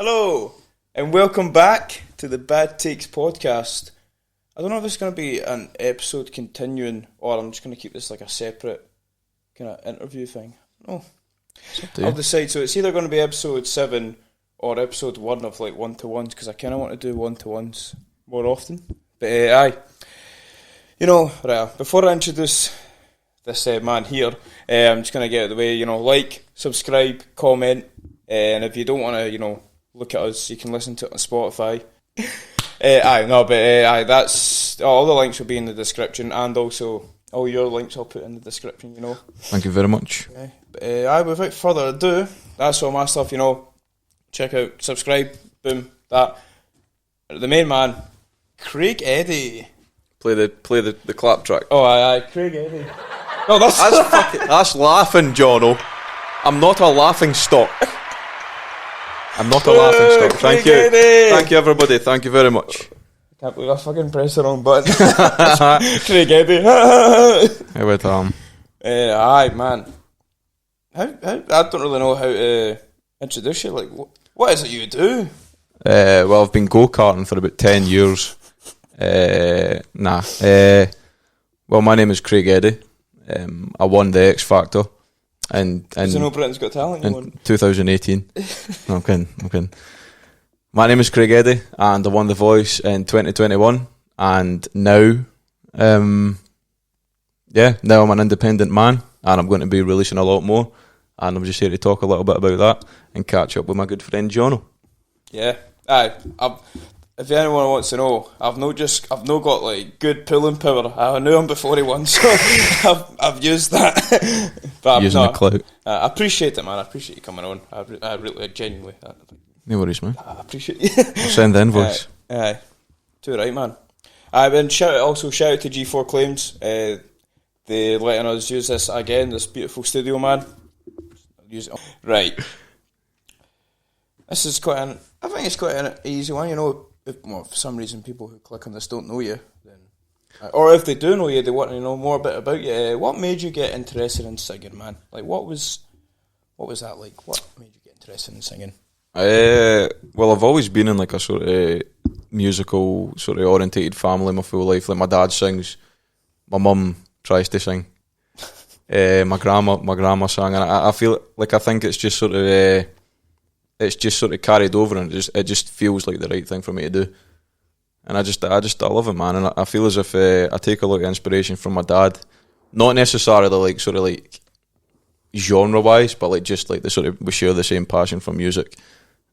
Hello, and welcome back to the Bad Takes podcast. I don't know if it's going to be an episode continuing, or I'm just going to keep this like a separate kind of interview thing. No, I'll decide. So it's either going to be episode 7 or episode 1 of like one-to-ones, because I kind of want to do one-to-ones more often. But aye, you know, right, before I introduce this man here, I'm just going to get out of the way, you know, like, subscribe, comment, and if you don't want to, look at us, you can listen to it on Spotify. That's all the links will be in the description, and also all your links I'll put in the description, Thank you very much. But without further ado, that's all my stuff, check out, subscribe, boom, that. The main man, Craig Eddy. Play the clap track. Oh, aye, Craig Eddy. No, that's laughing, Jono. I'm not a laughing stock. Thank you. Eddy. Thank you, everybody. Thank you very much. I can't believe I fucking pressed the wrong button. Craig Eddy. Hey, wait, aye, man. How I don't really know how to introduce you. Like, what is it you do? Well, I've been go-karting for about 10 years. Well, my name is Craig Eddy. I won the X Factor. And so no Britain's Got Talent you in 2018. No, I'm kidding. My name is Craig Eddy, and I won The Voice in 2021. And now, now I'm an independent man, and I'm going to be releasing a lot more. And I'm just here to talk a little bit about that and catch up with my good friend Jono. Yeah, aye. If anyone wants to know, I've not got like good pulling power. I knew him before he won, so I've used that. But using the clout. I appreciate it, man. I appreciate you coming on. I really genuinely. No worries, man. I appreciate you. I'll send the invoice. Aye, too right, man. And shout out to G4 Claims. They letting us use this again. This beautiful studio, man. Right. This is I think it's quite an easy one, If for some reason people who click on this don't know you, then, or if they do know you, they want to know more a bit about you. What made you get interested in singing, man? Like, what was that like? What made you get interested in singing? Well, I've always been in like a sort of musical, sort of orientated family my full life. Like my dad sings, my mum tries to sing, my grandma sang, and I feel like I think it's just sort of. It's just sort of carried over, and it just feels like the right thing for me to do. And I love it, man. And I feel as if I take a lot of inspiration from my dad, not necessarily like sort of like genre wise, but like just like the sort of we share the same passion for music.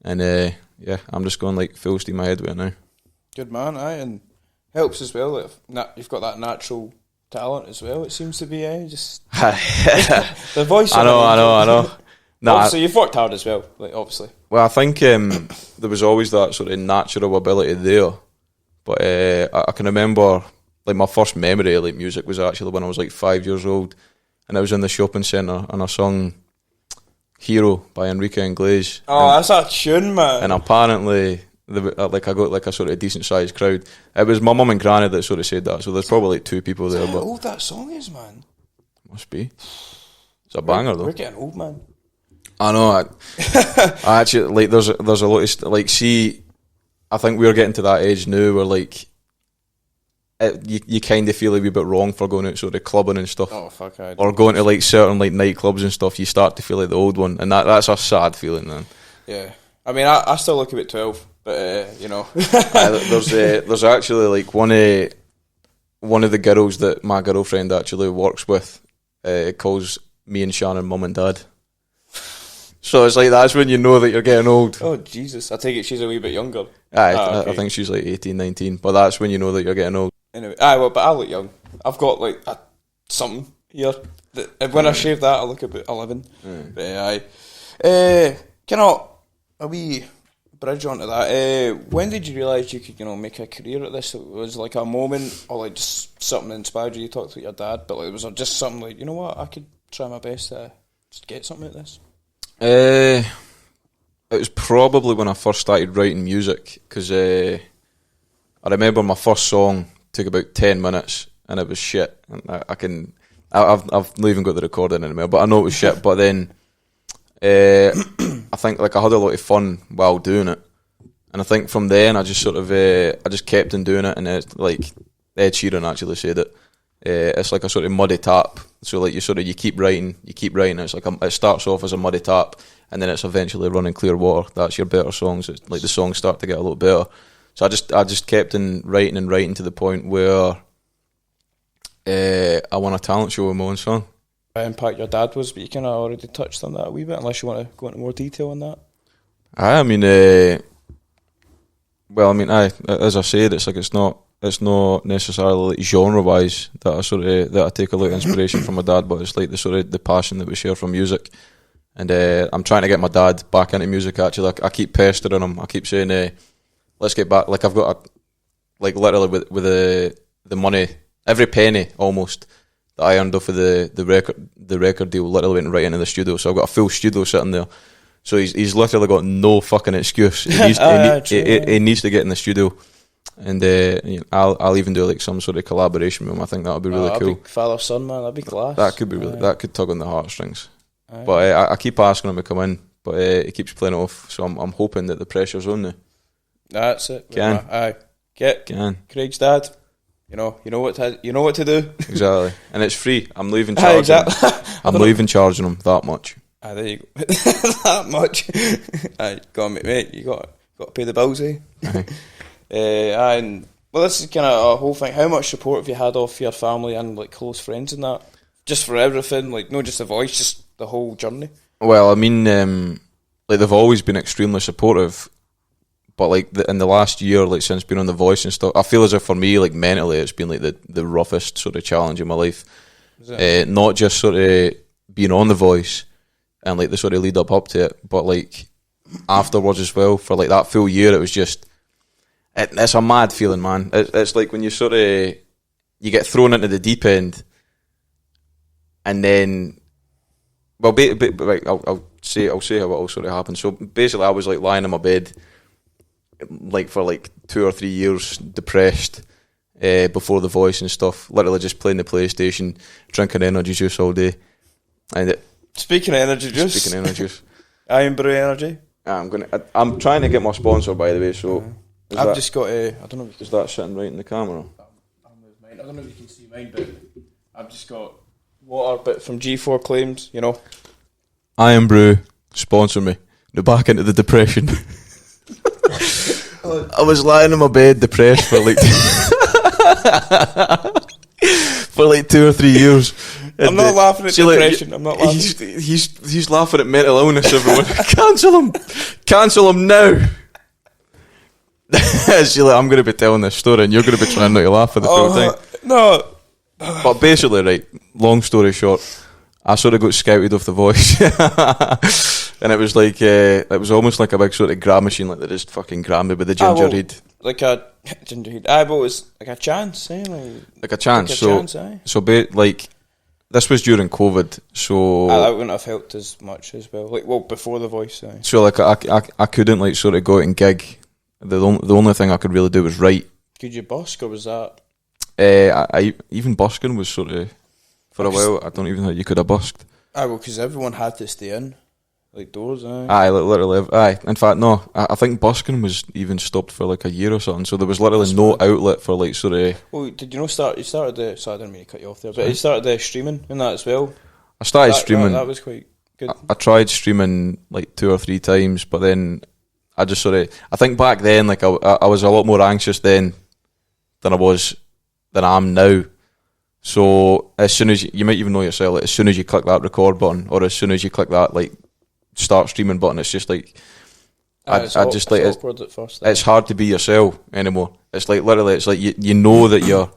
And I'm just going like full steam ahead with it now. Good man, aye, and helps as well. Like, you've got that natural talent as well. It seems to be, just the voice. I know. Nah, obviously, you've worked hard as well, like, obviously. Well, I think there was always that sort of natural ability there. But I can remember, like, my first memory of like, music was actually when I was like 5 years old. And I was in the shopping centre and I sung Hero by Enrique Inglés. Oh, that's a tune, man. And apparently, I got like a sort of decent sized crowd. It was my mum and granny that sort of said that. So there's probably like 2 people there. How old that song is, man? Must be. It's a banger, though. We're getting old, man. I know. I actually like. There's a lot of like. See, I think we're getting to that age now where like, you kind of feel a wee bit wrong for going out sort of clubbing and stuff. Oh fuck! Or going to like certain like nightclubs and stuff. You start to feel like the old one, and that's a sad feeling, man. Yeah, I mean, I still look about 12, but there's actually like one of the girls that my girlfriend actually works with. Calls me and Shannon mum and dad. So it's like that's when you know that you're getting old. Oh Jesus, I take it she's a wee bit younger. Aye, okay. I think she's like 18, 19, but that's when you know that you're getting old. Anyway, but I look young. I've got like something here. When I shave that, I look about 11. But a wee bridge onto that. When did you realise you could, make a career at this? It was like a moment, or like just something that inspired you. You talked to your dad, but like, was it just something like, you know what, I could try my best to just get something out of this? It was probably when I first started writing music, because I remember my first song took about 10 minutes and it was shit. And I've not even got the recording anymore, but I know it was shit. But then I think like I had a lot of fun while doing it, and I think from then I just sort of I just kept on doing it, and it's like Ed Sheeran actually said it. It's like a sort of muddy tap. So like you keep writing. It's like it starts off as a muddy tap, and then it's eventually running clear water. That's your better songs. It's like the songs start to get a little better. So I just kept on writing to the point where I won a talent show with my own song. What impact your dad was, but you kind of already touched on that a wee bit, unless you want to go into more detail on that. I mean, as I said, it's like it's not necessarily like genre wise that I take a lot of inspiration from my dad, but it's like the sort of the passion that we share from music. And I'm trying to get my dad back into music. Actually, I keep pestering him. I keep saying, let's get back. Like I've got literally with the money, every penny almost that I earned off of the record deal literally went right into the studio. So I've got a full studio sitting there. So he's literally got no fucking excuse. He needs to get in the studio, and I'll even do like some sort of collaboration with him. I think that would be really cool. Father son, man, that'd be class. That could be that could tug on the heartstrings. But I keep asking him to come in, but he keeps playing it off. So I'm hoping that the pressure's on now. That's it. Can Craig's dad. You know what to do. Exactly, and it's free. I'm leaving charging. Exactly. I'm leaving charging him that much. There you go. That much. Go on, mate. You got to pay the bills, eh? And well, this is kind of a whole thing. How much support have you had off your family and like close friends and that? Just for everything, like not just the voice, just the whole journey. Well, I mean, like they've always been extremely supportive, but like in the last year, like since being on The Voice and stuff, I feel as if for me, like mentally, it's been like the roughest sort of challenge in my life. Not just sort of being on The Voice and like the sort of lead up to it, but like afterwards as well. For like that full year, it was just it's a mad feeling, man. It's like when you sort of you get thrown into the deep end, and then I'll say how it all sort of happened. So basically, I was like lying in my bed, like for like 2 or 3 years, depressed, before The Voice and stuff. Literally just playing the PlayStation, drinking energy juice all day, and Speaking of energy juice, Iron Brew Energy. I'm trying to get my sponsor, by the way. So I've just got a. I don't know if you can. Is that sitting right in the camera? I'll move mine. I don't know if you can see mine, but I've just got water, but from G4 Claims. You know. Iron Brew, sponsor me. Now back into the depression. I was lying in my bed, depressed for like for like 2 or 3 years. I'm not laughing at depression. I'm not laughing. He's laughing at mental illness. Everyone, cancel him now. She's like, I'm going to be telling this story, and you're going to be trying not to laugh at the full thing. No. But basically, right. Long story short, I sort of got scouted off The Voice, and it was like it was almost like a big sort of grab machine, like they just fucking grabbed me with the ginger head. Like a ginger head. But it was like a chance, eh? Like a chance. So this was during COVID, so that wouldn't have helped as much as well. Like, well, before The Voice. So like I couldn't like sort of go out and gig. The only thing I could really do was write. Could you busk, or was that? I even busking was sort of for a while. I don't even think you could have busked. Well, because everyone had to stay in, like doors. Literally. In fact, no. I think busking was even stopped for like a year or something. So there was literally no outlet for like sort of. Well, did you know? You started the. Sorry, I didn't mean to cut you off there, but you started the streaming and that as well. I started streaming. That was quite good. I tried streaming like 2 or 3 times, but then I just sort of. I think back then, like I was a lot more anxious then than I am now. So as soon as you might even know yourself, like, as soon as you click that record button, or as soon as you click that like start streaming button, it's just like it's awkward at first. It's hard to be yourself anymore. It's like literally, it's like you know that you're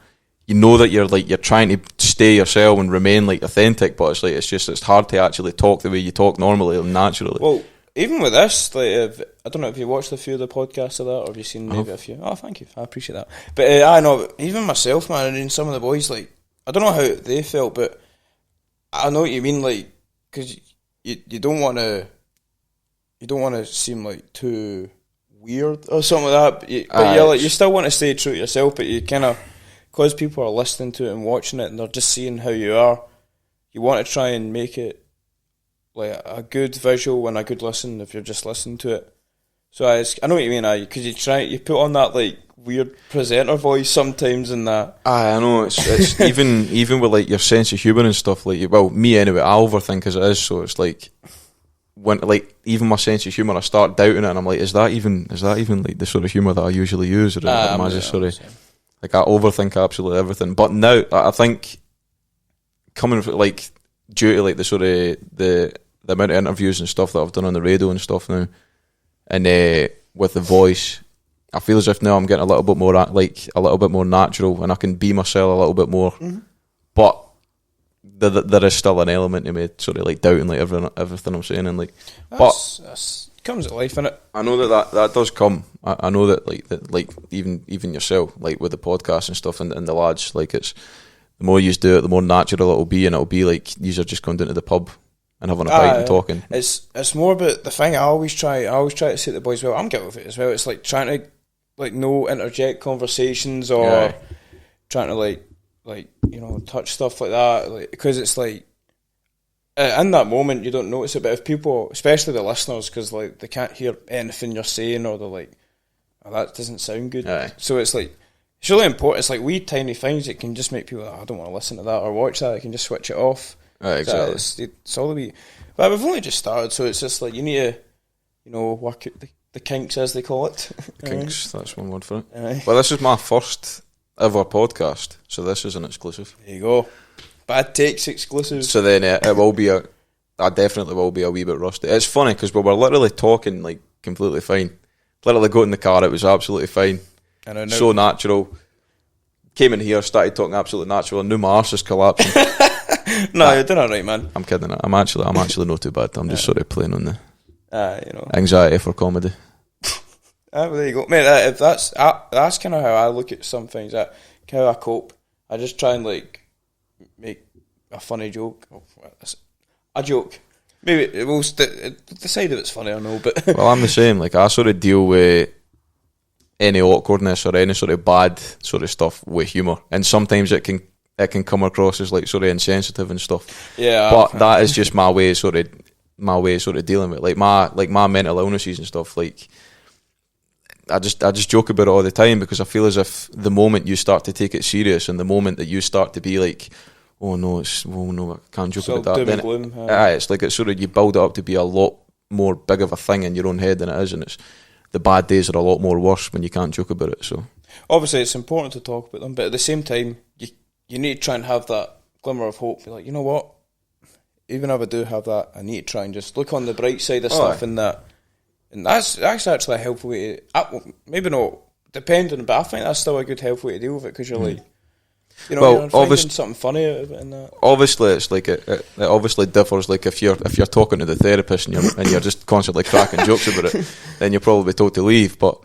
like you're trying to stay yourself and remain like authentic, but it's hard to actually talk the way you talk normally and naturally. Well, even with this, like I don't know if you watched a few of the podcasts of that, or have you seen maybe a few? Oh, thank you, I appreciate that. But I know even myself, man, and some of the boys, like I don't know how they felt, but I know what you mean, like because you don't want to seem like too weird or something like that. But you still want to stay true to yourself, but you kind of, because people are listening to it and watching it, and they're just seeing how you are. You want to try and make it like a good visual and a good listen if you're just listening to it. So I know what you mean, because you put on that like weird presenter voice sometimes and that. I know it's even with like your sense of humour and stuff. Like, well, me anyway, I overthink as it is. So it's like when like even my sense of humour, I start doubting it, and I'm like, is that even like the sort of humour that I usually use, or am I just sort of like I overthink absolutely everything? But now I think coming from, like, due to like the sort of the amount of interviews and stuff that I've done on the radio and stuff now. And with the voice, I feel as if now I'm getting a little bit more natural, and I can be myself a little bit more. Mm-hmm. But there is still an element of me sort of like doubting like everything I'm saying, and like that's comes to life, innit? I know that does come. I know that even yourself, like with the podcast and stuff, and the lads, like it's the more you do it, the more natural it'll be, and it'll be like you are just going down to the pub and having a pint and talking. It's more about the thing. I always try to say to the boys, well, I'm guilty of it as well. It's like trying to like no interject conversations or trying to like touch stuff like that, like, because it's like in that moment you don't notice it, but if people, especially the listeners, because like they can't hear anything you're saying, or they're like, oh, that doesn't sound good. So it's like it's really important. It's like wee tiny things that can just make people like, I don't want to listen to that or watch that. I can just switch it off. Exactly. It's all the wee. But we've only just started, so it's just like you need to, work out the kinks, as they call it. Kinks, that's one word for it. Well, this is my first ever podcast, so this is an exclusive. There you go. Bad Takes exclusive. So then it will be I definitely will be a wee bit rusty. It's funny because we were literally talking like completely fine. Literally got in the car, it was absolutely fine. So natural. Came in here, started talking absolutely natural, and now my arse is collapsing. No, you're doing alright, man. I'm kidding. I'm actually not too bad. I'm just sort of playing on the anxiety for comedy. Well, there you go, mate. If that's kind of how I look at some things. That how I cope. I just try and like make a funny joke. A joke. Maybe it will decide if it's funny or no. But well, I'm the same. Like I sort of deal with any awkwardness or any sort of bad sort of stuff with humour, and sometimes it can come across as like sort of insensitive and stuff. Yeah, but that is just my way of sort of dealing with it. Like my mental illnesses and stuff. Like I just joke about it all the time, because I feel as if the moment you start to take it serious, and the moment that you start to be like, oh no, I can't joke about that. Then it's like it's sort of you build it up to be a lot more big of a thing in your own head than it is, and it's the bad days are a lot more worse when you can't joke about it. So obviously it's important to talk about them, but at the same time you need to try and have that glimmer of hope. Be like, you know what? Even if I do have that, I need to try and just look on the bright side of stuff, and that's actually a helpful way to, maybe not depending, but I think that's still a good helpful way to deal with it, because you're like, you're finding something funny out of it and that. Obviously, it's like it obviously differs. Like if you're talking to the therapist and you're just constantly cracking jokes about it, then you're probably told to leave. But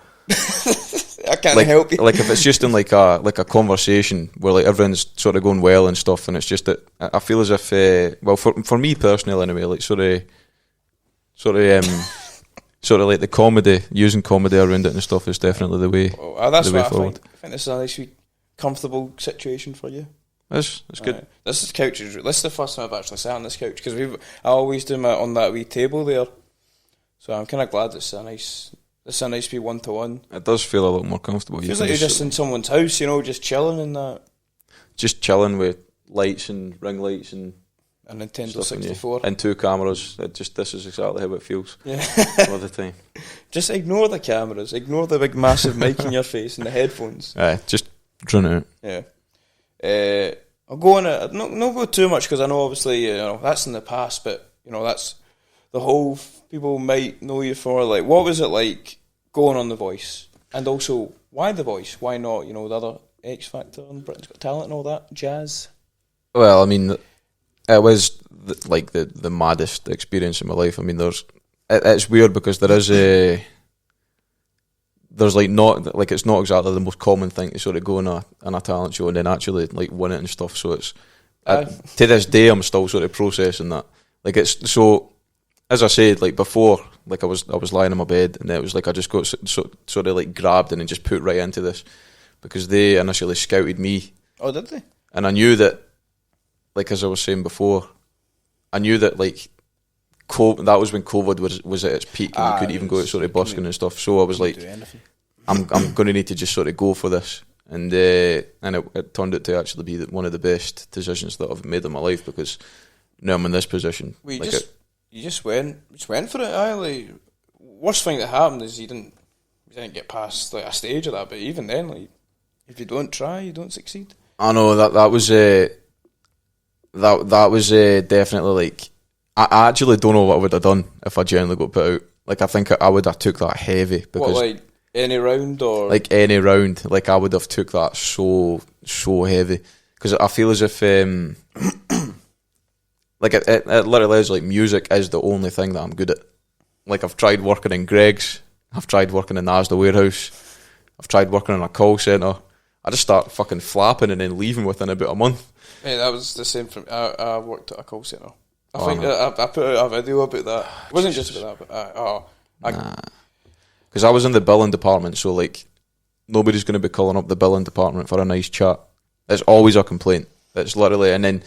I can't help you. Like if it's just in like a conversation where like everyone's sort of going well and stuff, and it's just that I feel as if for me personally anyway, like sort of like the comedy, using comedy around it and stuff is definitely the way. That's the way what forward. I think this is a nice, comfortable situation for you. It's good. This is couch. This is the first time I've actually sat on this couch, because I always do my on that wee table there. So I'm kind of glad it's a nice wee 1-to-1. It does feel a lot more comfortable. Feels like you're just in someone's house, just chilling and that. Just chilling with lights and ring lights and a Nintendo 64 and 2 cameras. This is exactly how it feels. Yeah, all the time. Just ignore the cameras, ignore the big massive mic in your face and the headphones. Just drone it out. Yeah. I'll go on it. Not go too much, because I know obviously that's in the past, but that's the whole. People might know you for like, what was it like going on The Voice, and also why The Voice? Why not the other X Factor and Britain's Got Talent and all that jazz? Well, I mean, it was the maddest experience in my life. I mean, it's weird because there's like not like it's not exactly the most common thing to sort of go on a talent show and then actually like win it and stuff. So it's to this day I'm still sort of processing that. Like it's so. As I said, like before, like I was lying in my bed, and it was like I just got sort of like grabbed and then just put right into this, because they initially scouted me. Oh, did they? And I knew that, like as I was saying before, I knew that like that was when COVID was at its peak, and you couldn't even go to sort of busking and stuff. So I was like, I'm going to need to just sort of go for this, and it turned out to actually be one of the best decisions that I've made in my life, because now I'm in this position. Well, you just went for it. Like, worst thing that happened is you didn't get past like a stage of that. But even then, like, if you don't try, you don't succeed. I know that was definitely like, I actually don't know what I would have done if I genuinely got put out. Like, I think I would have took that heavy, because like any round or like any round, like I would have took that so heavy, because I feel as if like it literally is like, music is the only thing that I'm good at. Like, I've tried working in Greg's, I've tried working in Asda warehouse, I've tried working in a call centre. I just start fucking flapping and then leaving within about a month. Yeah, that was the same for me. I worked at a call centre. I think I put out a video about that. It wasn't just about that, but because I was in the billing department, so like, nobody's going to be calling up the billing department for a nice chat. It's always a complaint. It's literally, and then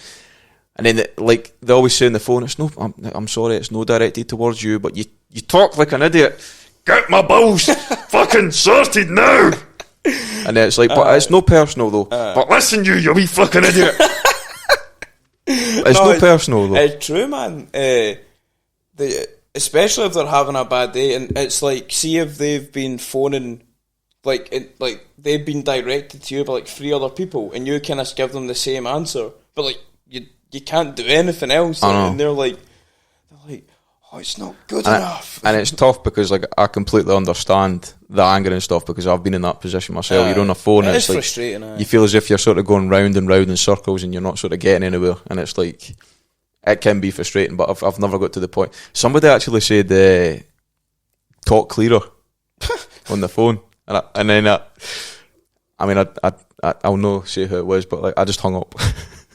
like, they always say on the phone, it's no, I'm sorry, it's no directed towards you, but you talk like an idiot. Get my bills fucking sorted now. And then it's like, but it's no personal though. But listen, you wee fucking idiot. It's no personal though. It's true, man. Especially if they're having a bad day, and it's like, see if they've been phoning, like they've been directed to you by like 3 other people, and you kind of give them the same answer, but like you can't do anything else, and they're like, oh, it's not good enough. And it's tough, because like, I completely understand the anger and stuff, because I've been in that position myself. You're on a phone, and it's like, frustrating. You feel as if you're sort of going round and round in circles, and you're not sort of getting anywhere, and it's like, it can be frustrating, but I've never got to the point. Somebody actually said, talk clearer on the phone, and then I'll not say who it was, but like, I just hung up.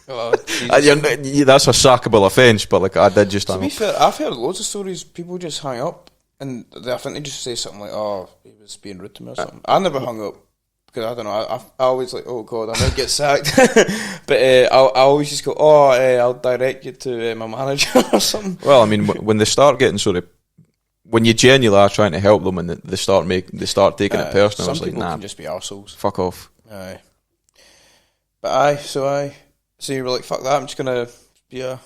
Oh, that's a sackable offence, but like, I did just hang up. To be fair, I've heard loads of stories, people just hang up, and I think they just say something like, oh, he was being rude to me or something. I never hung up, because I don't know, I always like, oh god, I might get sacked. But I always just go, I'll direct you to my manager or something. Well, I mean, when they start getting sort of, when you genuinely are trying to help them, and they start taking it personal, it's like, nah, can just be arseholes. Fuck off. Aye. But so you were like, fuck that, I'm just going to be a...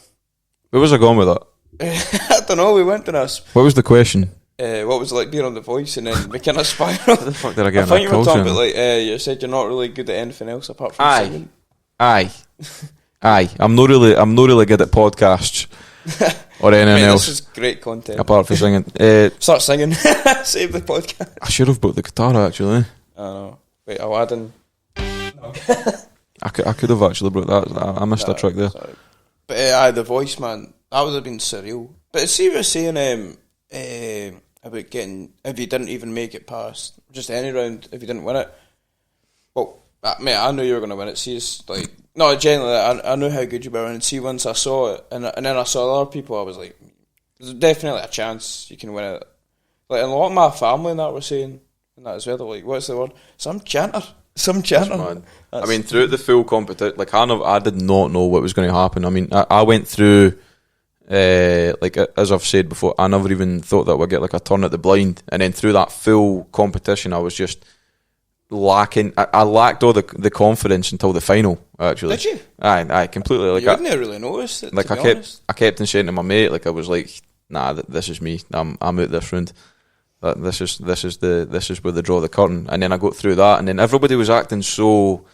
Where was I going with that? I don't know, we went to this. What was the question? What was it like being on The Voice, and then we kind of spiraled. What the fuck did I get? I think you were talking about, like, you said you're not really good at anything else apart from singing. Aye. I'm not really good at podcasts or anything else. This is great content. Apart from singing. Start singing. Save the podcast. I should have brought the guitar, actually. I know. Wait, I'll add in... No. I could have actually brought that. I missed a trick there. Sorry. But The Voice, man, that would have been surreal. But see what you're saying about getting, if you didn't even make it past just any round, if you didn't win it. Well, mate, I knew you were going to win it. See, it's like, no, generally, I knew how good you were, and see, once I saw it, and then I saw other people, I was like, there's definitely a chance you can win it. Like, and a lot of my family and that were saying, and that as well, they're like, what's the word? Some chanter. I mean, throughout the full competition, like, I did not know what was going to happen. I mean, I went through, like, as I've said before, I never even thought that we'd get like a turn at the blind, and then through that full competition, I was just lacking. I lacked all the confidence until the final. Actually, did you? I completely, like, you wouldn't really notice it. Like, I kept on saying to my mate, like, I was like, nah, this is me. I'm out this round. This is where they draw the curtain. And then I got through that, and then everybody was acting so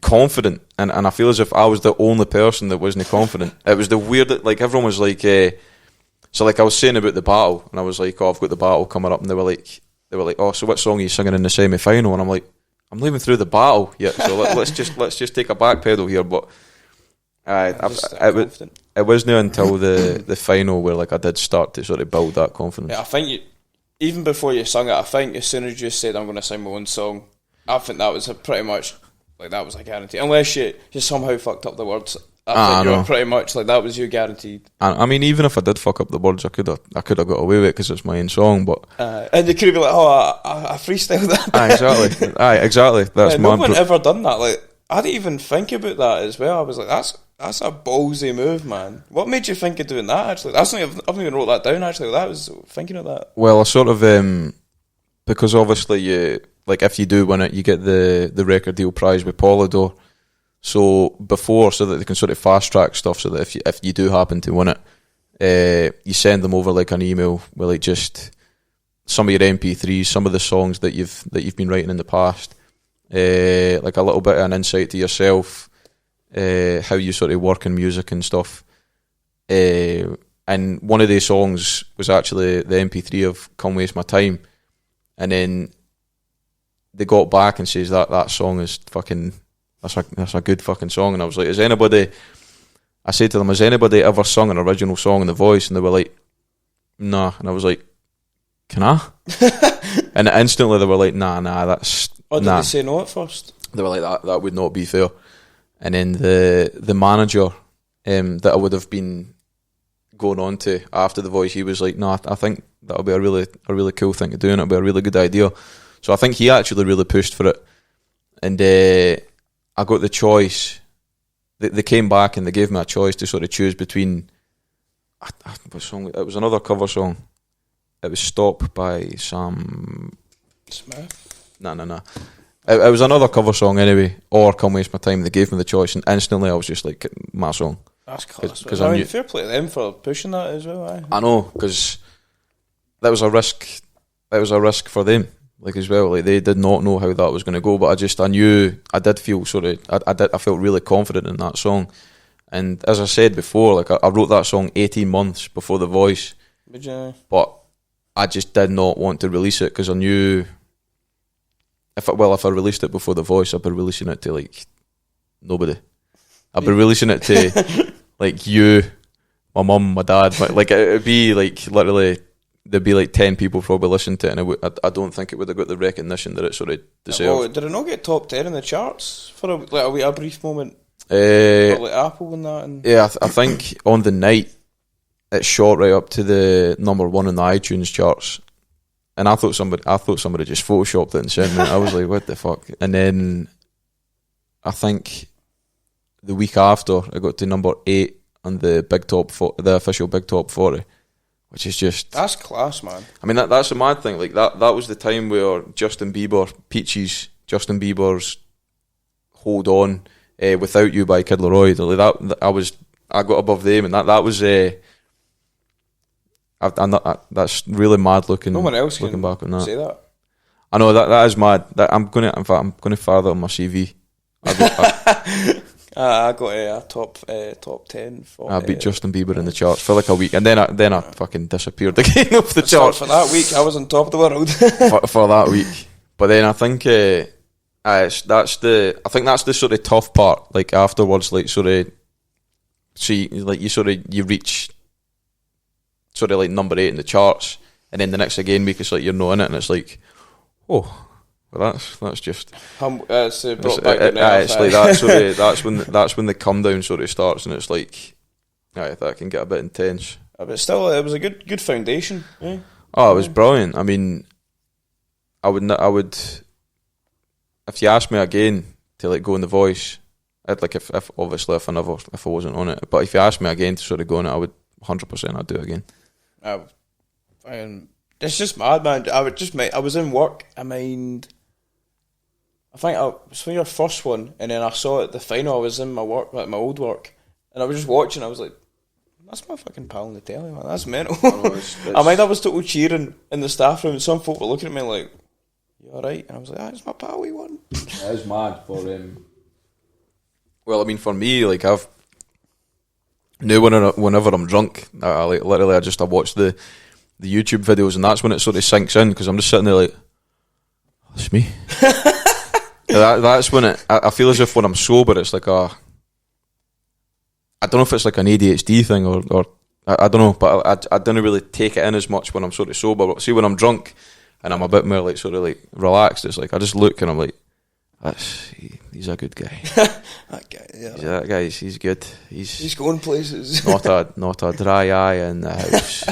confident, and I feel as if I was the only person that wasn't confident. It was the weird, like, everyone was like, so like, I was saying about the battle, and I was like, oh, I've got the battle coming up, and they were like, oh, so what song are you singing in the semi-final? And I'm like, I'm leaving through the battle yet, so let's just take a back pedal here. But it wasn't until the final where, like, I did start to sort of build that confidence. Yeah, I think even before you sung it, I think as soon as you said, I'm going to sing my own song, I think that was pretty much, like, that was a guarantee. Unless you somehow fucked up the words. I think you were pretty much, like, that was you guaranteed. I mean, even if I did fuck up the words, I could have got away with it because it's my own song, but... and you could be like, oh, I freestyled that. Exactly. That's no one ever done that. Like, I didn't even think about that as well. I was like, that's a ballsy move, man. What made you think of doing that, actually? I've not even wrote that down, actually. That was thinking of that. Well, I sort of, because obviously you, like, if you do win it, you get the record deal prize with Polydor. So before, so that they can sort of fast track stuff, so that if you do happen to win it, you send them over like an email with like just some of your MP3s, some of the songs that you've been writing in the past, like a little bit of an insight to yourself, how you sort of work in music and stuff. And one of these songs was actually the MP3 of "Come Waste My Time," and then they got back and says that song is fucking. That's a good fucking song. And I was like, I said to them, has anybody ever sung an original song in The Voice? And they were like, nah. And I was like, can I? And instantly they were like, nah, that's... Or did they say no at first? They were like, that would not be fair. And then the manager that I would have been going on to after The Voice, he was like, no, I think that'll be a really cool thing to do, and it'll be a really good idea. So I think he actually really pushed for it. And I got the choice. They came back and they gave me a choice to sort of choose between. What song? It was another cover song. It was "Stop" by Sam Smith. No. It was another cover song anyway, or "Come Waste My Time." They gave me the choice, and instantly I was just like, my song. That's class. Because I mean, fair play to them for pushing that as well. Eh? I know, because that was a risk. That was a risk for them. Like as well, like they did not know how that was going to go, but I knew, I did feel I felt really confident in that song. And as I said before, like I wrote that song 18 months before The Voice. Did you? But I just did not want to release it because I knew if I released it before The Voice, I'd be releasing it to like nobody. I'd be releasing it to like you, my mum, my dad. Like it'd be like literally. There'd be like 10 people probably listening to it, and I don't think it would have got the recognition that it sort of deserved. Well, did it not get top 10 in the charts for a brief moment? For like Apple and that? And yeah, I think on the night it shot right up to the number 1 in the iTunes charts, and I thought somebody just photoshopped it and sent me. I was like, what the fuck? And then I think the week after it got to number 8 on the the official Big Top 40. Which is just... That's class, man. I mean, that's a mad thing. Like, that was the time where Justin Bieber's Hold On, Without You by Kid Laroi, like I got above them, and that was... that's really mad looking. No one else looking can back on that. Say that. I know, that is mad. I'm gonna fire that on my CV. I got a top 10 for... I beat Justin Bieber in the charts for like a week, and then I fucking disappeared again off the charts. For that week, I was on top of the world. for that week. But then I think that's the sort of tough part. Like afterwards, like sort of, see, like you reach sort of like number 8 in the charts, and then the next week it's like you're not in it, and it's like, oh. Well, that's just. It's brought back the nerve. It's like that's when the come down sort of starts, and it's like, that can get a bit intense. But still, it was a good foundation. Yeah. Oh, it was brilliant. I mean, I would, if you asked me again to like go in The Voice, I'd like if I wasn't on it, but if you asked me again to sort of go on it, I would 100% I'd do it again. It's just mad, man. I was in work. I think it was for your first one, and then I saw it the final. I was in my work, like my old work, and I was just watching. I was like, "That's my fucking pal on the telly, man. That's mental." I was total cheering in the staff room, and some folk were looking at me like, "You all right?" And I was like, "It's my pal. We won." That is mad for him. Well, I mean, for me, like I've now whenever I'm drunk, I watch the YouTube videos, and that's when it sort of sinks in because I'm just sitting there like, oh, it's me. That's when I feel as if when I'm sober, it's like I don't know if it's like an ADHD thing or I don't know, but I don't really take it in as much when I'm sort of sober. But see, when I'm drunk and I'm a bit more like sort of like relaxed, it's like I just look and I'm like, he's a good guy. That guy, yeah. That guy, he's good. He's going places. not a dry eye in the house.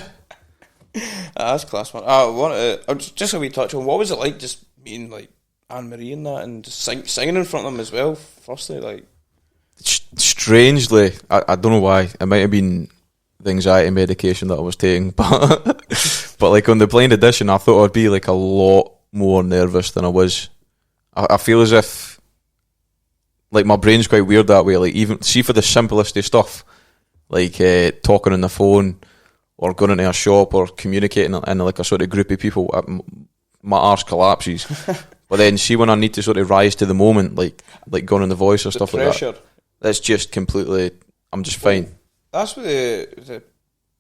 That's class, man. I want to just so we touch on what was it like just being like Anne Marie and that, and just singing in front of them as well. Firstly, like strangely, I don't know why. It might have been the anxiety medication that I was taking, but like on the blind edition, I thought I'd be like a lot more nervous than I was. I feel as if like my brain's quite weird that way. Like even see for the simplest of stuff, like talking on the phone or going into a shop or communicating in like a sort of group of people, my arse collapses. But then see when I need to sort of rise to the moment, like going on the voice or stuff pressure. like that, that's just completely. I'm just fine. That's what the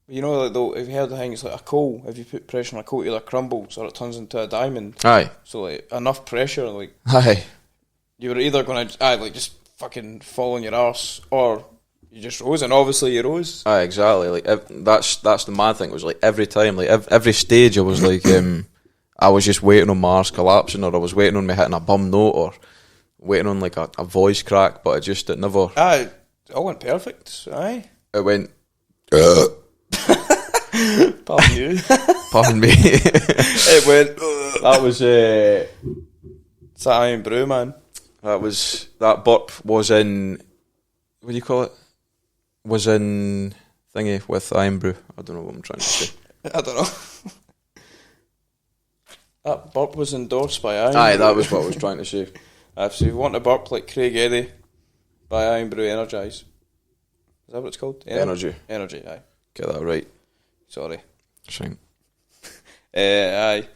you know, like though, if you heard the thing, it's like a coal. If you put pressure on a coal, it either crumbles or it turns into a diamond. Aye. So like enough pressure, like Aye. You were either going to like just fucking fall on your arse, or you just rose, and obviously you rose. Aye, exactly. Like that's the mad thing. It was like every time, like every stage, I was like, I was just waiting on my arse collapsing, or I was waiting on me hitting a bum note, or waiting on like a voice crack, but it never. Aye, it all went perfect. Aye. It went. Pardon you. Pardon me. It went. That was. It's that Iron Brew, man. That burp was in. What do you call it? Was in thingy with Iron Brew. I don't know what I'm trying to say. I don't know. That burp was endorsed by Iron Aye, Brew. that was what I was trying to say. So if you want a burp like Craig Eddy by Iron Brew Energize. Is that what it's called? Energy. Energy, aye. Get that right. Sorry. Shame. Aye.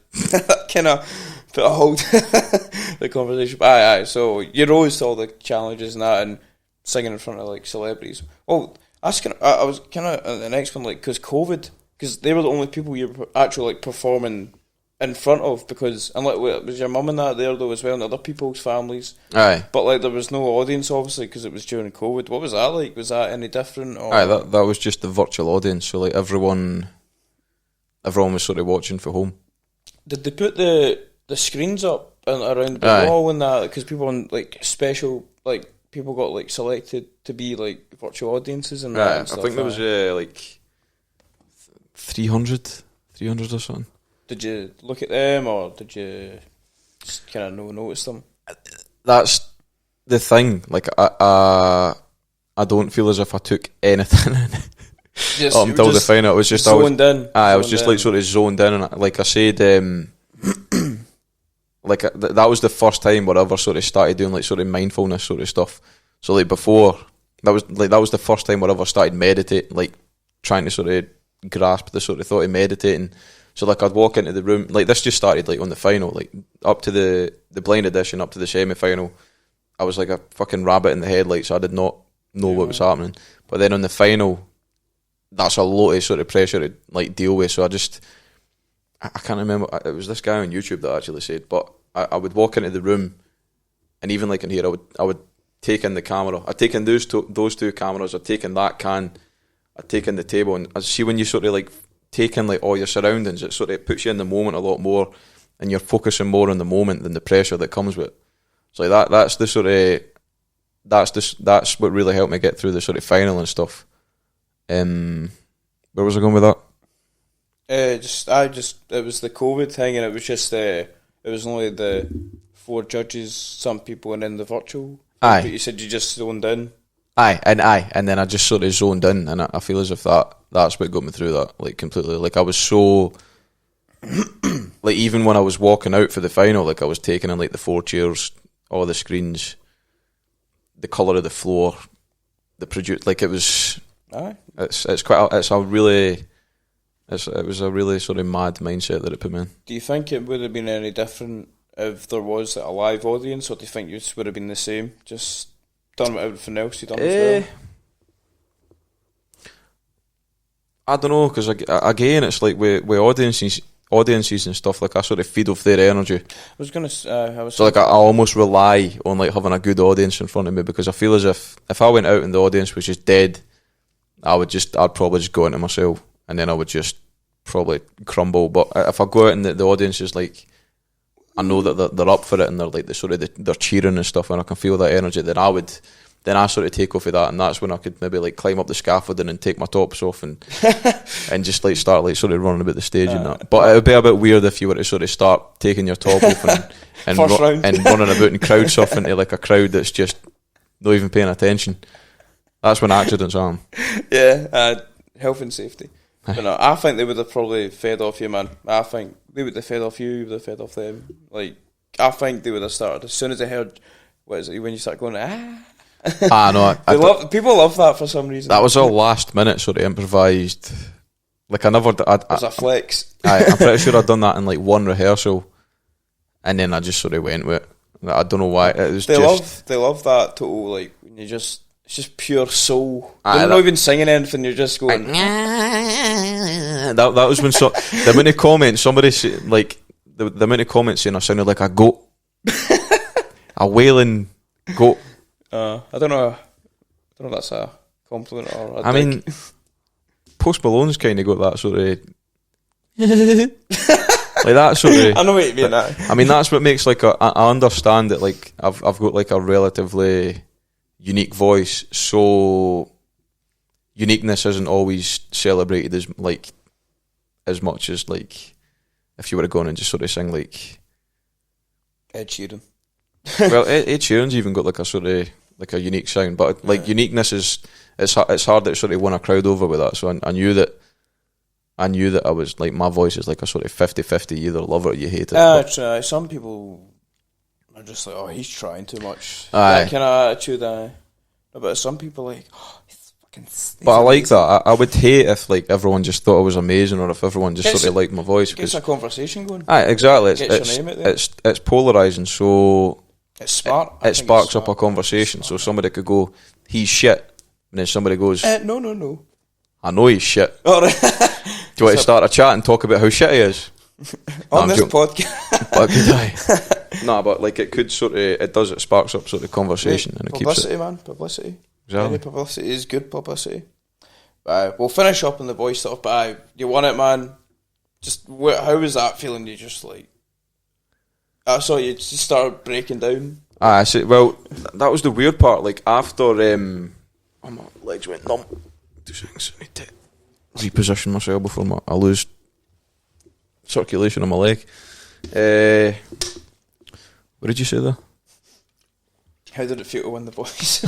Kind of put a hold the conversation. Aye. So you rose to all the challenges and that, and singing in front of like celebrities. Well, I was kind of the next one, like because COVID, because they were the only people you were actually like performing in front of, because and like was your mum and that there though as well, and other people's families. Aye. But like there was no audience obviously because it was during COVID. What was that like? Was that any different? Or? Aye, that was just the virtual audience. So like everyone was sort of watching from home. Did they put the screens up around the wall and that? Because people on like special like people got like selected to be like virtual audiences and that. And stuff, I think there was like 300 or something. Did you look at them or did you just kind of notice them? That's the thing. Like I don't feel as if I took anything in. Until the final, it was just zoned in. I was just like sort of zoned in, and like I said, like that was the first time where I ever sort of started doing like sort of mindfulness sort of stuff. So like before, that was the first time where I ever started meditating, like trying to sort of grasp the sort of thought of meditating. So like I'd walk into the room, like this just started like on the final, like up to the blind edition, up to the semi-final. I was like a fucking rabbit in the headlights. So I did not know what was happening. But then on the final, that's a lot of sort of pressure to like deal with. So I can't remember. It was this guy on YouTube that actually said, but I would walk into the room, and even like in here, I would take in the camera. I'd taken those two cameras. I'd taken that can. I'd taken the table, and I see when you sort of like take in like all your surroundings, it sort of puts you in the moment a lot more, and you're focusing more on the moment than the pressure that comes with it. So like that's the sort of that's what really helped me get through the sort of final and stuff. Where was I going with that? It was the COVID thing, and it was just it was only the 4 judges, some people, and then the virtual. Aye. But you said you just zoned in. Aye, and then I just sort of zoned in, and I feel as if that's what got me through that, like completely. Like I was so, like even when I was walking out for the final, like I was taking in like the 4 chairs, all the screens, the colour of the floor, like it was. Aye. It was a really sort of mad mindset that it put me in. Do you think it would have been any different if there was a live audience, or do you think it would have been the same? Just done with everything else you've done as well? I don't know, because again, it's like with audiences and stuff, like I sort of feed off their energy. I was going to so like I almost rely on like having a good audience in front of me, because I feel as if I went out and the audience was just dead, I'd probably just go into myself, and then I would just probably crumble. But if I go out and the audience is like, I know that they're up for it, and they're like they're cheering and stuff, and I can feel that energy, then I would then I sort of take off of that, and that's when I could maybe like climb up the scaffolding and take my tops off and and just like start like sort of running about the stage and that. But it would be a bit weird if you were to sort of start taking your top off and running about and crowd surfing to like a crowd that's just not even paying attention. That's when accidents happen. Yeah, health and safety. But no, I think they would have probably fed off you, man. I think they would have fed off you, would have fed off them. Like, I think they would have started as soon as they heard, what is it, when you start going, no, people love that for some reason. That was all last minute sort of improvised. Like it was a flex. I'm pretty sure I'd done that in like one rehearsal, and then I just sort of went with it. I don't know why. It was they love that total, like, when you just, it's just pure soul. You're not even singing anything, you're just going. That was when the amount of comments, somebody like, the amount of comments saying I sounded like a goat. A wailing goat. I don't know if that's a compliment or I mean, Post Malone's kind of got that sort of like that sort of. I know what you mean. I mean, that's what makes like I understand that like I've got like a relatively unique voice, so uniqueness isn't always celebrated as much as like if you were to go on and just sort of sing like Ed Sheeran. Well, Ed Sheeran's even got like a sort of like a unique sound, but like uniqueness is it's hard to sort of win a crowd over with that. So I knew that I was like, my voice is like a sort of 50-50, you either love it or you hate it. Some people are just like, oh, he's trying too much. That kind of attitude. But some people are like, oh, he's fucking. But I like that. I would hate if like everyone just thought I was amazing, or if everyone just sort of liked my voice. Gets a conversation going. Exactly. It's polarising, so it's smart. It sparks up a conversation. So somebody could go, he's shit, and then somebody goes, no. I know he's shit. All right. Do you want to start a chat and talk about how shit he is? On this podcast. But like it sparks up sort of conversation. And it publicity, keeps it. Man, publicity. Exactly. Any publicity is good publicity. We'll finish up on the boy stuff, but you won it, man. Just, how was that feeling? You just like, I saw you just started breaking down. I see. Well, that was the weird part. Like after, my legs went numb. 2 seconds. I need to reposition myself before I lose circulation on my leg. What did you say there? How did it feel to win the boys?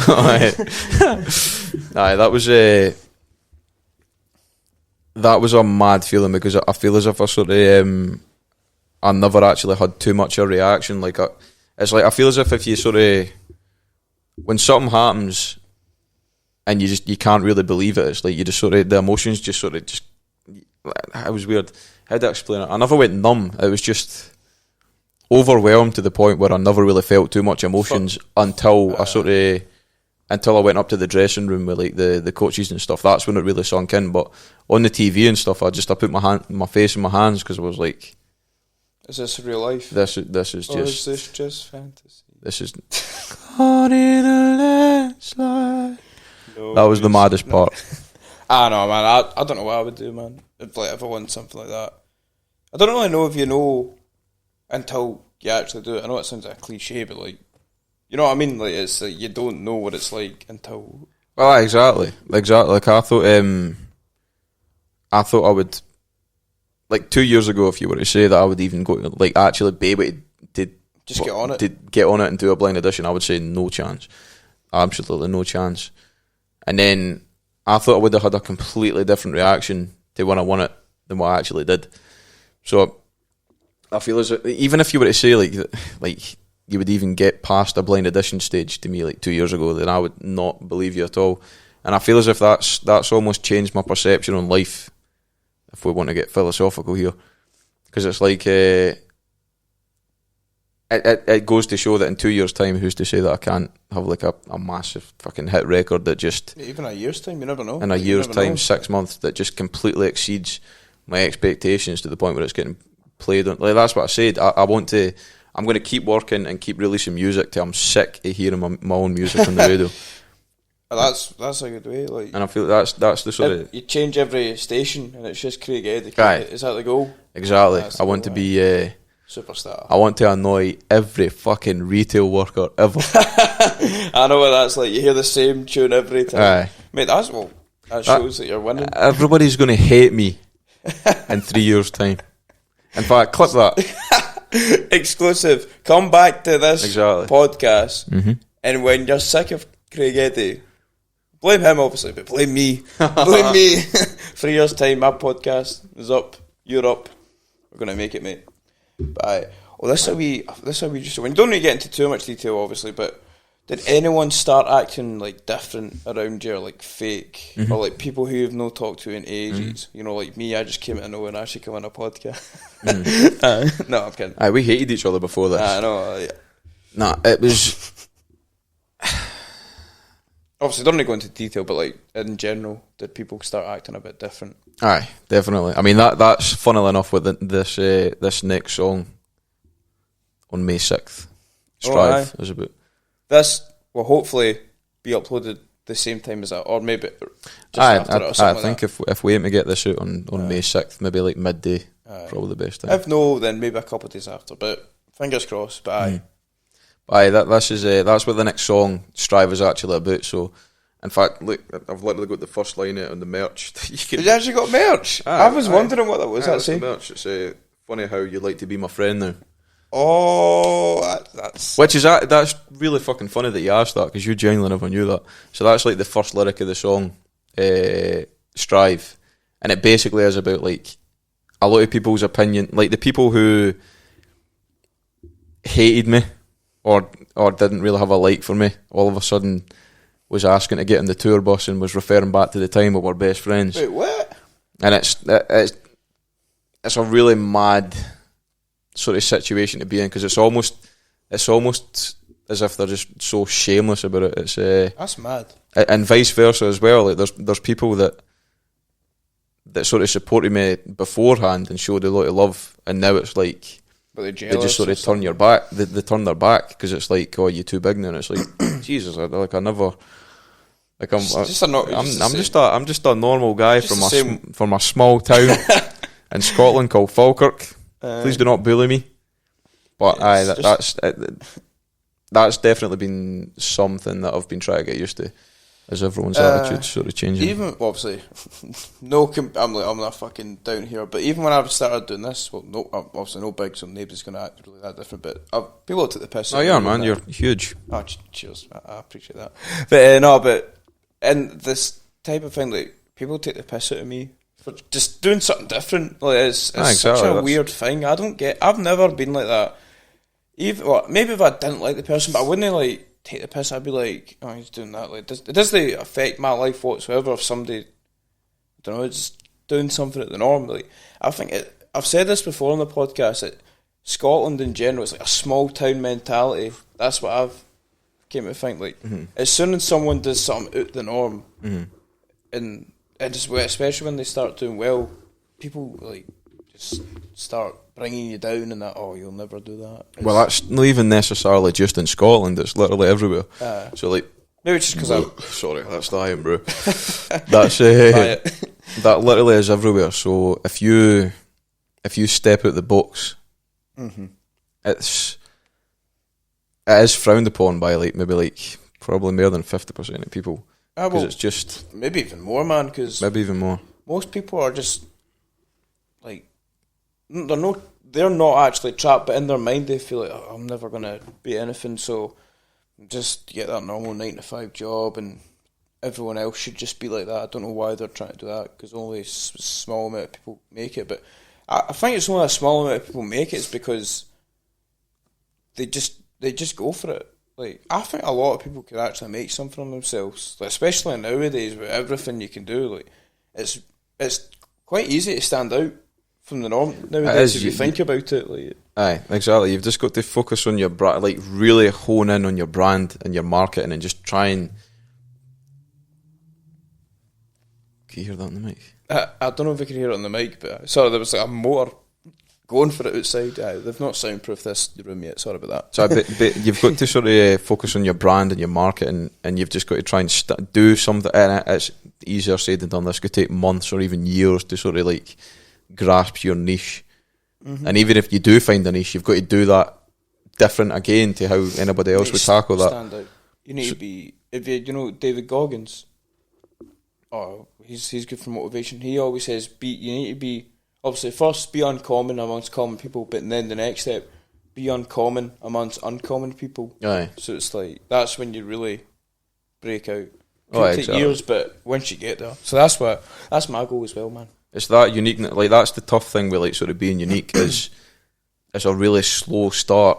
That was a mad feeling, because I feel as if I sort of I never actually had too much of a reaction. Like it's like I feel as if you sort of, when something happens and you can't really believe it, it's like you just sort of, the emotions just it was weird. How do I explain it? I never went numb. It was just overwhelmed to the point where I never really felt too much emotions until I went up to the dressing room with like the coaches and stuff. That's when it really sunk in. But on the TV and stuff, I put my face in my hands, because I was like, is this real life? This is or is this just fantasy? This is caught in a landslide. No, that was the maddest part. I know, man. I don't know what I would do, man. If I won something like that, I don't really know if you know until you actually do it. I know it sounds like a cliche, but like, you know what I mean? Like, it's like you don't know what it's like until. Oh, exactly. Like I thought I would, like 2 years ago, if you were to say that I would even go like actually be able to just get on it, and do a blind audition, I would say no chance, absolutely no chance. And then I thought I would have had a completely different reaction to when I won it than what I actually did. So I feel as if, even if you were to say like you would even get past a blind audition stage to me like 2 years ago, then I would not believe you at all. And I feel as if that's almost changed my perception on life, if we want to get philosophical here, because it's like it goes to show that in 2 years' time, who's to say that I can't have like a massive fucking hit record that just, even a year's time, you never know. In a year's time, 6 months, that just completely exceeds my expectations to the point where it's getting played on. Like, that's what I said. I'm going to keep working and keep releasing music till I'm sick of hearing my own music on the radio. That's a good way. Like, and I feel that's the sort of, you change every station and it's just Craig Eddy. Right. Is that the goal? Exactly. I want to be Superstar. I want to annoy every fucking retail worker ever. I know what that's like. You hear the same tune every time. Aye. Mate, that shows that you're winning. Everybody's going to hate me in 3 years' time. In fact, clip that. Exclusive. Come back to this podcast, Mm-hmm. and when you're sick of Craig Eddy, blame him obviously, but blame me. Blame me. 3 years' time, my podcast is up. You're up. We're going to make it, mate. But aye. Well, this is how we just. We don't need to get into too much detail, obviously, but did anyone start acting like different around you, like fake, or like people who you've not talked to in ages? You know, like me, I just came to know and actually come on a podcast. No, I'm kidding. Aye, we hated each other before this. I know. Yeah. Nah, it was. Obviously, don't need to go into detail, but like in general, did people start acting a bit different? Aye, definitely. I mean, that's funnily enough with this next song on May 6th. Strive is about. This will hopefully be uploaded the same time as that, or maybe just after it or something I think if we aim to get this out on May 6th, maybe like midday, probably the best time. If no, then maybe a couple of days after, but fingers crossed. But aye. Aye, that's what the next song, Strive, is actually about. So, in fact, look, I've literally got the first line out on the merch. You actually got merch? I was wondering what that was. That's the merch. It's funny how you like to be my friend now. Oh, that's... Which is, that's really fucking funny that you asked that, because you genuinely never knew that. So that's like the first lyric of the song, Strive. And it basically is about like a lot of people's opinion, like the people who hated me or didn't really have a like for me, all of a sudden was asking to get on the tour bus and was referring back to the time we were best friends. Wait, what? And it's a really mad sort of situation to be in, because it's almost as if they're just so shameless about it. It's that's mad. And vice versa as well. Like there's people that sort of supported me beforehand and showed a lot of love, and now it's like they just sort of turn your back. They turn their back because it's like, oh, you too big now. And it's like, Jesus, I'm just a normal guy from a small town in Scotland called Falkirk. Please do not bully me. But that's definitely been something that I've been trying to get used to, as everyone's attitude sort of changing. Even obviously, I'm not fucking down here. But even when I started doing this, well, no, I'm obviously no big, so nobody's going to act really that different. But people took the piss. Oh yeah, man, you're huge. Oh, cheers, I appreciate that. But in this type of thing, like people take the piss out of me for just doing something different. Like it's such a weird thing. I've never been like that. Maybe if I didn't like the person, but I wouldn't like take the piss. I'd be like, oh, he's doing that. Like, it doesn't affect my life whatsoever if somebody, I don't know, is doing something at the norm. Like, I think I've said this before on the podcast, that Scotland in general is like a small town mentality. That's what I've came to think. Like, as soon as someone does something out the norm, and just, especially when they start doing well, people like just start bringing you down and that, oh, you'll never do that. Well, that's not even necessarily just in Scotland, it's literally everywhere. So like, maybe just because I'm sorry, that's the iron brew. That's that literally is everywhere. So if you step out the box, it is frowned upon by like maybe like probably more than 50% of people. Because it's just maybe even more, man. Because maybe even more. Most people are just like they're not actually trapped, but in their mind they feel like, oh, I'm never gonna be anything, so just get that normal 9-to-5 job, and everyone else should just be like that. I don't know why they're trying to do that, because only a small amount of people make it. But I think it's only a small amount of people make it is because they just go for it. Like, I think a lot of people could actually make something of themselves, like, especially nowadays with everything you can do. Like, it's quite easy to stand out from the norm nowadays if you think about it. Like, aye, exactly. You've just got to focus on your brand, like really hone in on your brand and your marketing, and just try and. Can you hear that on the mic? I don't know if I can hear it on the mic, but sorry, there was like a motor going for it outside. They've not soundproofed this room yet. Sorry about that. So, but you've got to sort of focus on your brand and your marketing, and you've just got to try and do something. And it's easier said than done. This could take months or even years to sort of like grasp your niche And even if you do find a niche, you've got to do that different again to how anybody else would tackle that. Stand out. You need to be, if you know David Goggins, he's good for motivation. He always says, you need to be, obviously first be uncommon amongst common people, but then the next step, be uncommon amongst uncommon people. Aye. So it's like, that's when you really break out. Could take years, but once you get there. So that's my goal as well, man. It's that unique, like that's the tough thing with like sort of being unique is it's a really slow start,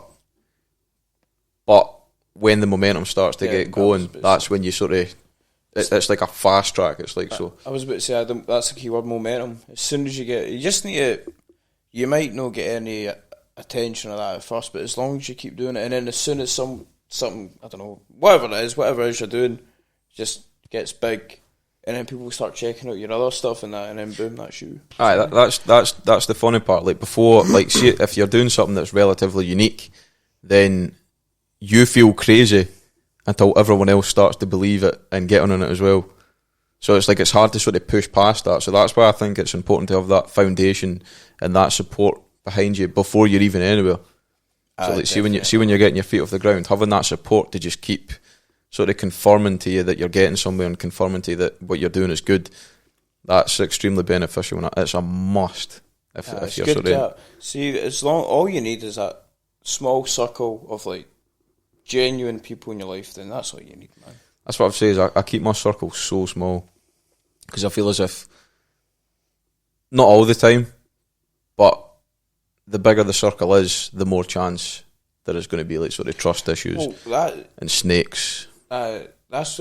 but when the momentum starts to get going, that's when you sort of it's like a fast track. It's like so. I was about to say that's the key word, momentum. As soon as you just need to. You might not get any attention or that at first, but as long as you keep doing it, and then as soon as something I don't know, whatever it is you're doing, just gets big. And then people start checking out your other stuff and that, and then boom, that's you. Aye, that's the funny part. Like before, like see, if you're doing something that's relatively unique, then you feel crazy until everyone else starts to believe it and get on it as well. So it's like it's hard to sort of push past that. So that's why I think it's important to have that foundation and that support behind you before you're even anywhere. So like see when you're getting your feet off the ground, having that support to just keep sort of conforming to you that you're getting somewhere and conforming to you that what you're doing is good, that's extremely beneficial and it's a must if you're sort of... See, as long all you need is that small circle of like genuine people in your life, then that's all you need, man. That's what I've said is I keep my circle so small because I feel as if not all the time, but the bigger the circle is, the more chance there is going to be like sort of trust issues and snakes. That's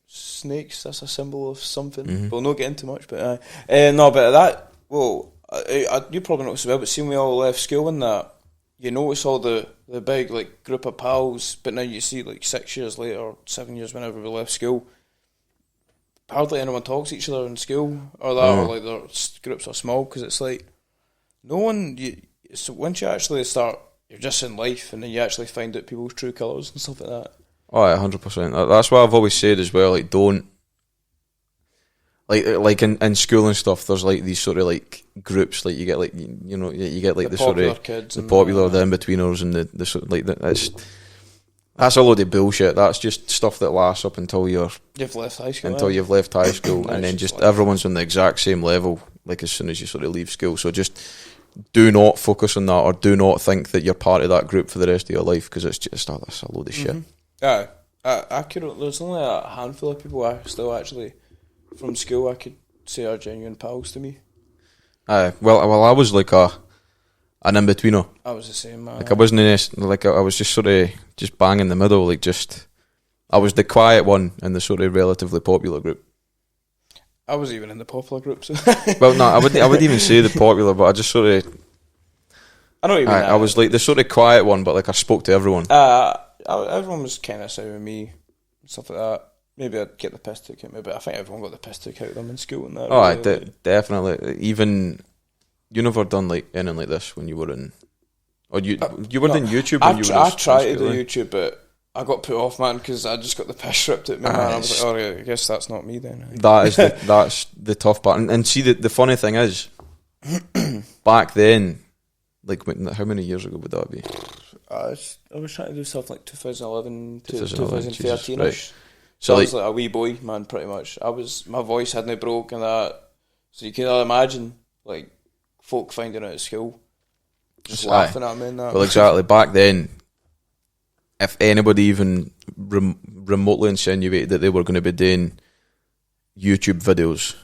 snakes. That's a symbol of something. Mm-hmm. We'll not get into much, but no, but that. Well, you probably noticed as well. But see, when we all left school and that, you notice all the big like group of pals. But now you see like 6 years later, or 7 years, whenever we left school, hardly anyone talks to each other in school or that, or like their groups are small because it's like no one. So once you actually start, you're just in life, and then you actually find out people's true colours and stuff like that. Oh, 100%. That's what I've always said as well. Like, don't like in school and stuff. There's like these sort of like groups. Like you get like you get like the sort of kids, the popular, the in-betweeners, and the sort of, like that's a load of bullshit. That's just stuff that lasts up until you've left high school. You've left high school, and then just everyone's on the exact same level. Like as soon as you sort of leave school, so just do not focus on that, or do not think that you're part of that group for the rest of your life because it's just that's a load of shit. Yeah, accurate. There's only a handful of people I still actually from school I could say are genuine pals to me. Well, I was like an in-betweener. I was the same, man. Like I wasn't I was just sort of just bang in the middle. Like I was the quiet one in the sort of relatively popular group. I was even in the popular groups. Well, no, I wouldn't even say the popular, but I just sort of. I know what you mean. I was like the sort of quiet one, but like I spoke to everyone. Everyone was kind of side with me, and stuff like that. Maybe I'd get the piss took out of me, but I think everyone got the piss took out of them in school and that. Oh, really, definitely. Even you never done like anything like this when you were in, or you were doing YouTube. I tried to do YouTube, but I got put off, man, because I just got the piss ripped at me, man. I was like, I guess that's not me then. That's the tough part, and see the funny thing is, back then, like how many years ago would that be? I was trying to do stuff like 2011 to 2013ish. Right. So I was like a wee boy, man, pretty much. My voice hadn't broke and that. So you can imagine, like, folk finding out at school, just laughing at me and that. Well, exactly. Back then, if anybody even remotely insinuated that they were going to be doing YouTube videos,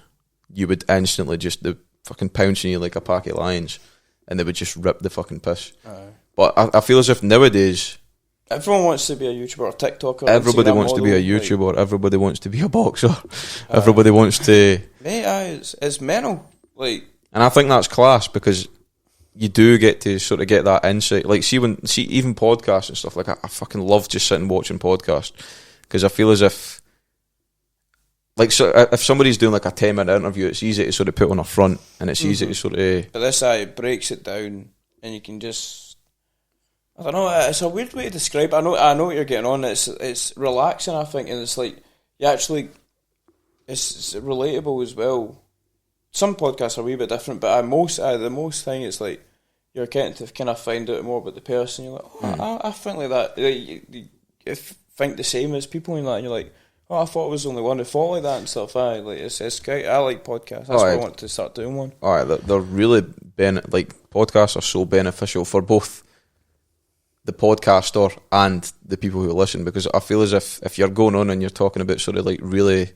you would instantly just fucking pounce on you like a pack of lions, and they would just rip the fucking piss. But I feel as if nowadays everyone wants to be a YouTuber or TikToker. Everybody wants to be a YouTuber. Like, everybody wants to be a boxer. Everybody wants to. Mate, it's mental. Like, and I think that's class because you do get to sort of get that insight. Like, see even podcasts and stuff like that. I fucking love just sitting watching podcasts because I feel as if, like, so if somebody's doing like a 10-minute interview, it's easy to sort of put on a front and it's easy to sort of. But this it breaks it down and you can just. I don't know. It's a weird way to describe it. I know what you're getting on. It's relaxing, I think, and it's like you actually. It's relatable as well. Some podcasts are a wee bit different, but the most thing it's like you're getting to kind of find out more about the person. You're like, I think like that. Like, you think the same as people in that, and you're like, I thought I was the only one who thought like that and stuff. It's great. I like podcasts. That's why I want to start doing one. All right, they're really podcasts are so beneficial for both the podcaster and the people who listen, because I feel as if you're going on and you're talking about sort of like really,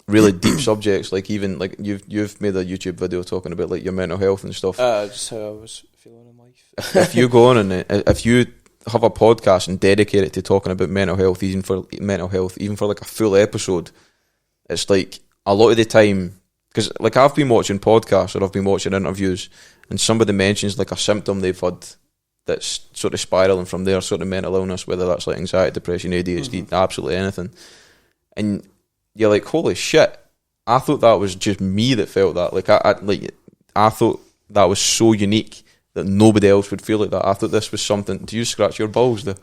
really deep subjects, like even like you've made a YouTube video talking about like your mental health and stuff. Just how I was feeling in life. If you go on and if you have a podcast and dedicate it to talking about mental health, even for like a full episode, it's like a lot of the time, because like I've been watching podcasts or I've been watching interviews, and somebody mentions like a symptom they've had that's sort of spiraling from their sort of mental illness, whether that's like anxiety, depression, ADHD, absolutely anything, and you're like, holy shit, I thought that was just me that felt that. Like I thought that was so unique that nobody else would feel like that. I thought this was something. Do you scratch your balls there?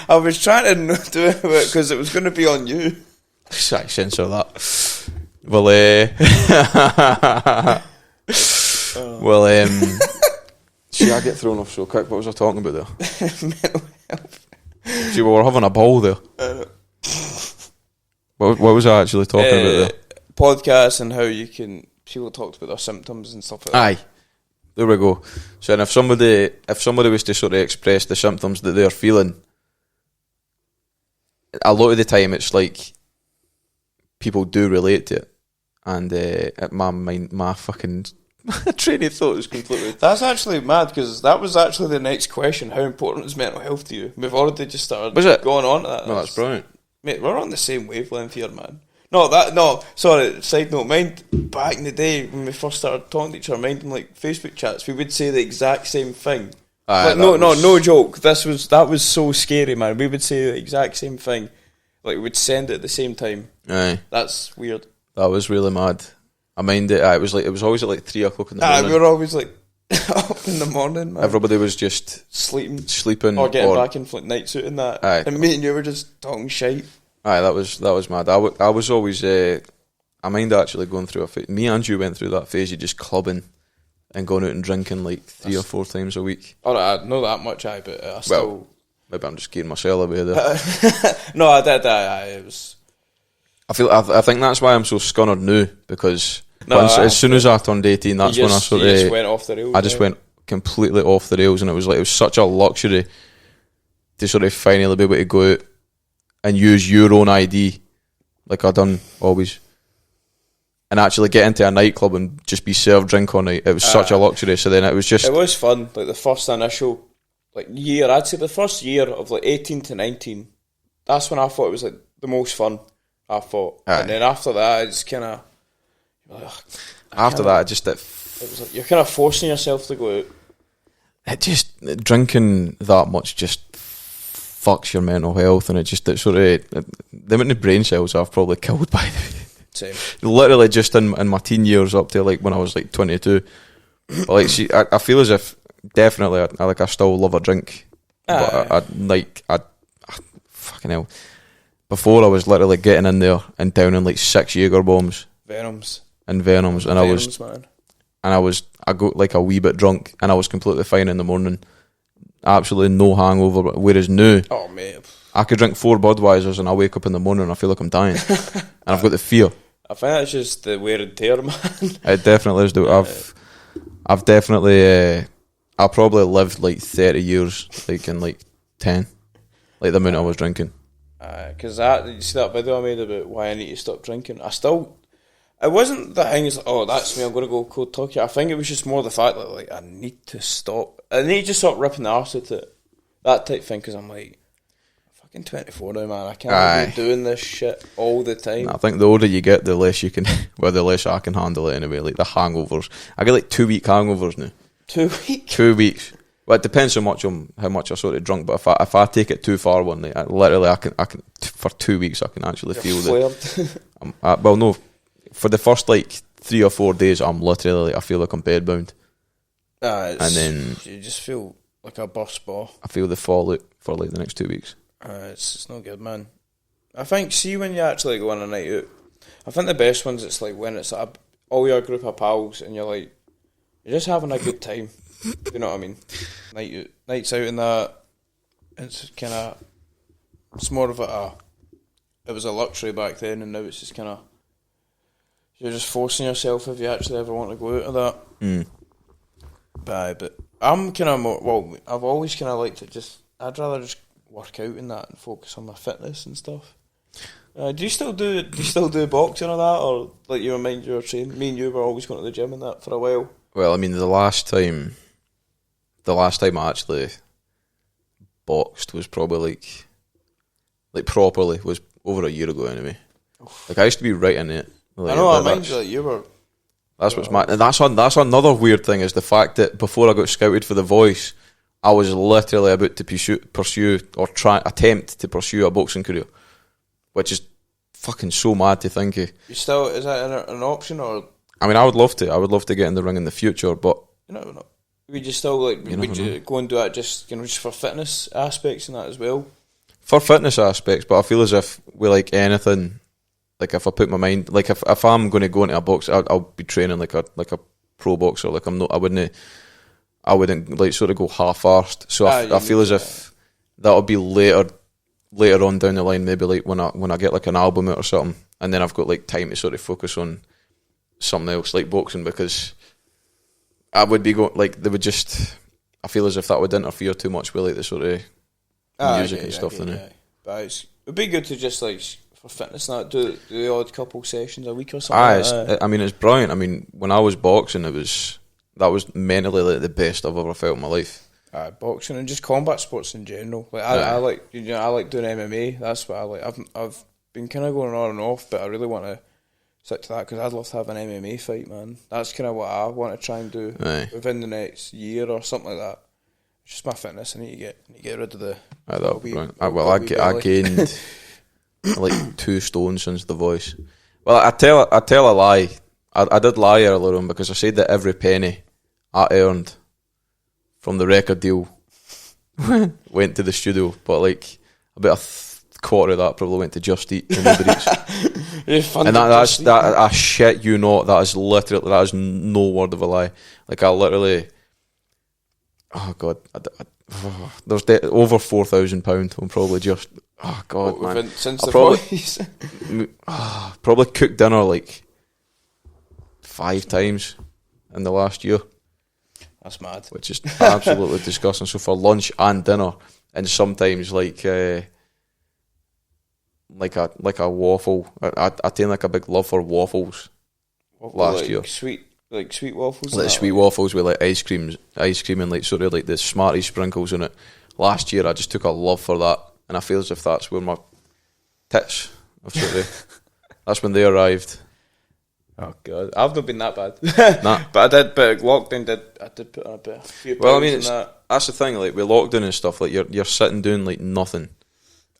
I was trying to not do it because it was going to be on you. Sorry, censor that. Well, see, I get thrown off so quick. What was I talking about there? Mental health. See, we were having a ball there. What was I actually talking about there? Podcasts and how people talked about their symptoms and stuff like that. Aye. There we go. So, and if somebody was to sort of express the symptoms that they're feeling, a lot of the time it's like people do relate to it, and my fucking train of thought is completely. That's actually mad, because that was actually the next question. How important is mental health to you? We've already just started going on to that. No, that's brilliant. Mate, we're on the same wavelength here, man. Sorry, side note, mind, back in the day when we first started talking to each other, mind in like Facebook chats, we would say the exact same thing. Like, no joke, that was so scary, man. We would say the exact same thing. Like, we would send it at the same time. Aye. That's weird. That was really mad. I mind it, it was always at like 3 o'clock in the morning. We were always like, up in the morning, man. Everybody was just sleeping. Or getting back in like night suit and that. Aye. And me and you were just talking shite. Aye, that was mad. I was always, I mind actually going through a phase. Me and you went through that phase of just clubbing and going out and drinking like 3 or 4 times a week. Alright, not that much, but I still... Well, maybe I'm just getting myself away there. No, I did, it was... I think that's why I'm so scunnered now, because as soon as I turned 18, that's when I sort of... just went off the rails. I just went completely off the rails, and it was such a luxury to sort of finally be able to go out and use your own ID, like I've done always, and actually get into a nightclub and just be served drink all night. It was such a luxury. So then it was fun. Like the first initial year, I'd say the first year of like 18 to 19, that's when I thought it was like the most fun, I thought. Aye. And then after that, it's kind of... After that, it was like you're kind of forcing yourself to go out. It just... Drinking that much just fucks your mental health, and it sort of... The amount of brain cells I've probably killed by Same. Literally just in my teen years up to like when I was like 22. But like, see, I feel as if definitely I still love a drink. But I fucking hell. Before I was literally getting in there and downing like 6 Jaeger bombs. Venoms. And I got like a wee bit drunk and I was completely fine in the morning. Absolutely no hangover. Whereas now, oh mate, I could drink 4 Budweisers and I wake up in the morning and I feel like I'm dying. And I've got the fear. I think that's just the wear and tear, man. It definitely is. I've definitely I probably lived like 30 years, like in like 10, like the amount I was drinking. Because you see that video I made about why I need to stop drinking. It wasn't the thing, that's me, I'm going to go cold turkey. I think it was just more the fact that like I need to stop. I need to stop ripping the arse at it. That type thing, because I'm like, I'm fucking 24 now, man. I can't be doing this shit all the time. I think the older you get, the less you can, well, the less I can handle it anyway. Like the hangovers. I get like 2-week hangovers now. 2 weeks? 2 weeks. Well, it depends how much I sort of drunk, but if I take it too far one night, I can for 2 weeks I can actually feel that. Well, no, for the first like 3 or 4 days, I'm literally I feel like I'm bedbound. And then you just feel like a bus ball. I feel the fallout for like the next 2 weeks. It's not good, man. I think, see, when you actually go on a night out, I think the best ones, it's like when it's all your group of pals and you're just having a good time. You know what I mean? Nights out and that. It's kind of. It's more of it was a luxury back then, and now it's just kind of. You're just forcing yourself if you actually ever want to go out of that. But I'm kind of more. Well, I've always kind of liked it. I'd rather just work out in that and focus on my fitness and stuff. Do you still do boxing or that, or like you were training? Me and you were always going to the gym and that for a while. Well, I mean, the last time I actually boxed was probably like properly was over a year ago anyway. Oof. Like I used to be right in it. Like, I know. I mind you, like you were. That's what's mad, and that's another weird thing is the fact that before I got scouted for The Voice, I was literally about to pursue or attempt to pursue a boxing career, which is fucking so mad to think of. Is that an option, or? I mean, I would love to. I would love to get in the ring in the future, but you never know. Would you still would you go and do that just for fitness aspects and that as well? For fitness aspects, but I feel as if with like anything, like if I put my mind, like if I'm going to go into a box, I'll be training like a pro boxer. Like I wouldn't like sort of go half-arsed. So I feel as if that'll be later on down the line, maybe like when I get like an album out or something, and then I've got like time to sort of focus on something else like boxing, because I would be going like they would just. I feel as if that would interfere too much with like the sort of music and stuff. But it'd be good to just like for fitness and that do the odd couple sessions a week or something. I mean, it's brilliant. I mean, when I was boxing, that was mentally like the best I've ever felt in my life. Boxing and just combat sports in general. Like I like I like doing MMA. That's what I like. I've been kind of going on and off, but I really want to stick to that because I'd love to have an MMA fight, man. That's kind of what I want to try and do within the next year or something like that. It's just my fitness. I need to get rid of the. I gained like 2 stone since The Voice. Well, I tell a lie. I did lie earlier on because I said that every penny I earned from the record deal went to the studio, but like about a quarter of that probably went to Just Eat and Uber Eats. And that I shit you not, that is no word of a lie. Like I literally, oh god, there's over £4,000 on probably just. Oh god, man! Since The Voice, probably cooked dinner like 5 times in the last year. That's mad. Which is absolutely disgusting. So for lunch and dinner, and sometimes like a waffle. I taken like a big love for waffles last year. Sweet waffles. Like sweet waffles with like ice cream and like sort of like the Smarties sprinkles in it. Last year I just took a love for that. And I feel as if that's where my tits have sort of, that's when they arrived. Oh god, I've not been that bad. Nah. But lockdown I did put on a few pounds. Well, I mean, that's the thing. Like with lockdown and stuff, like you're sitting doing like nothing.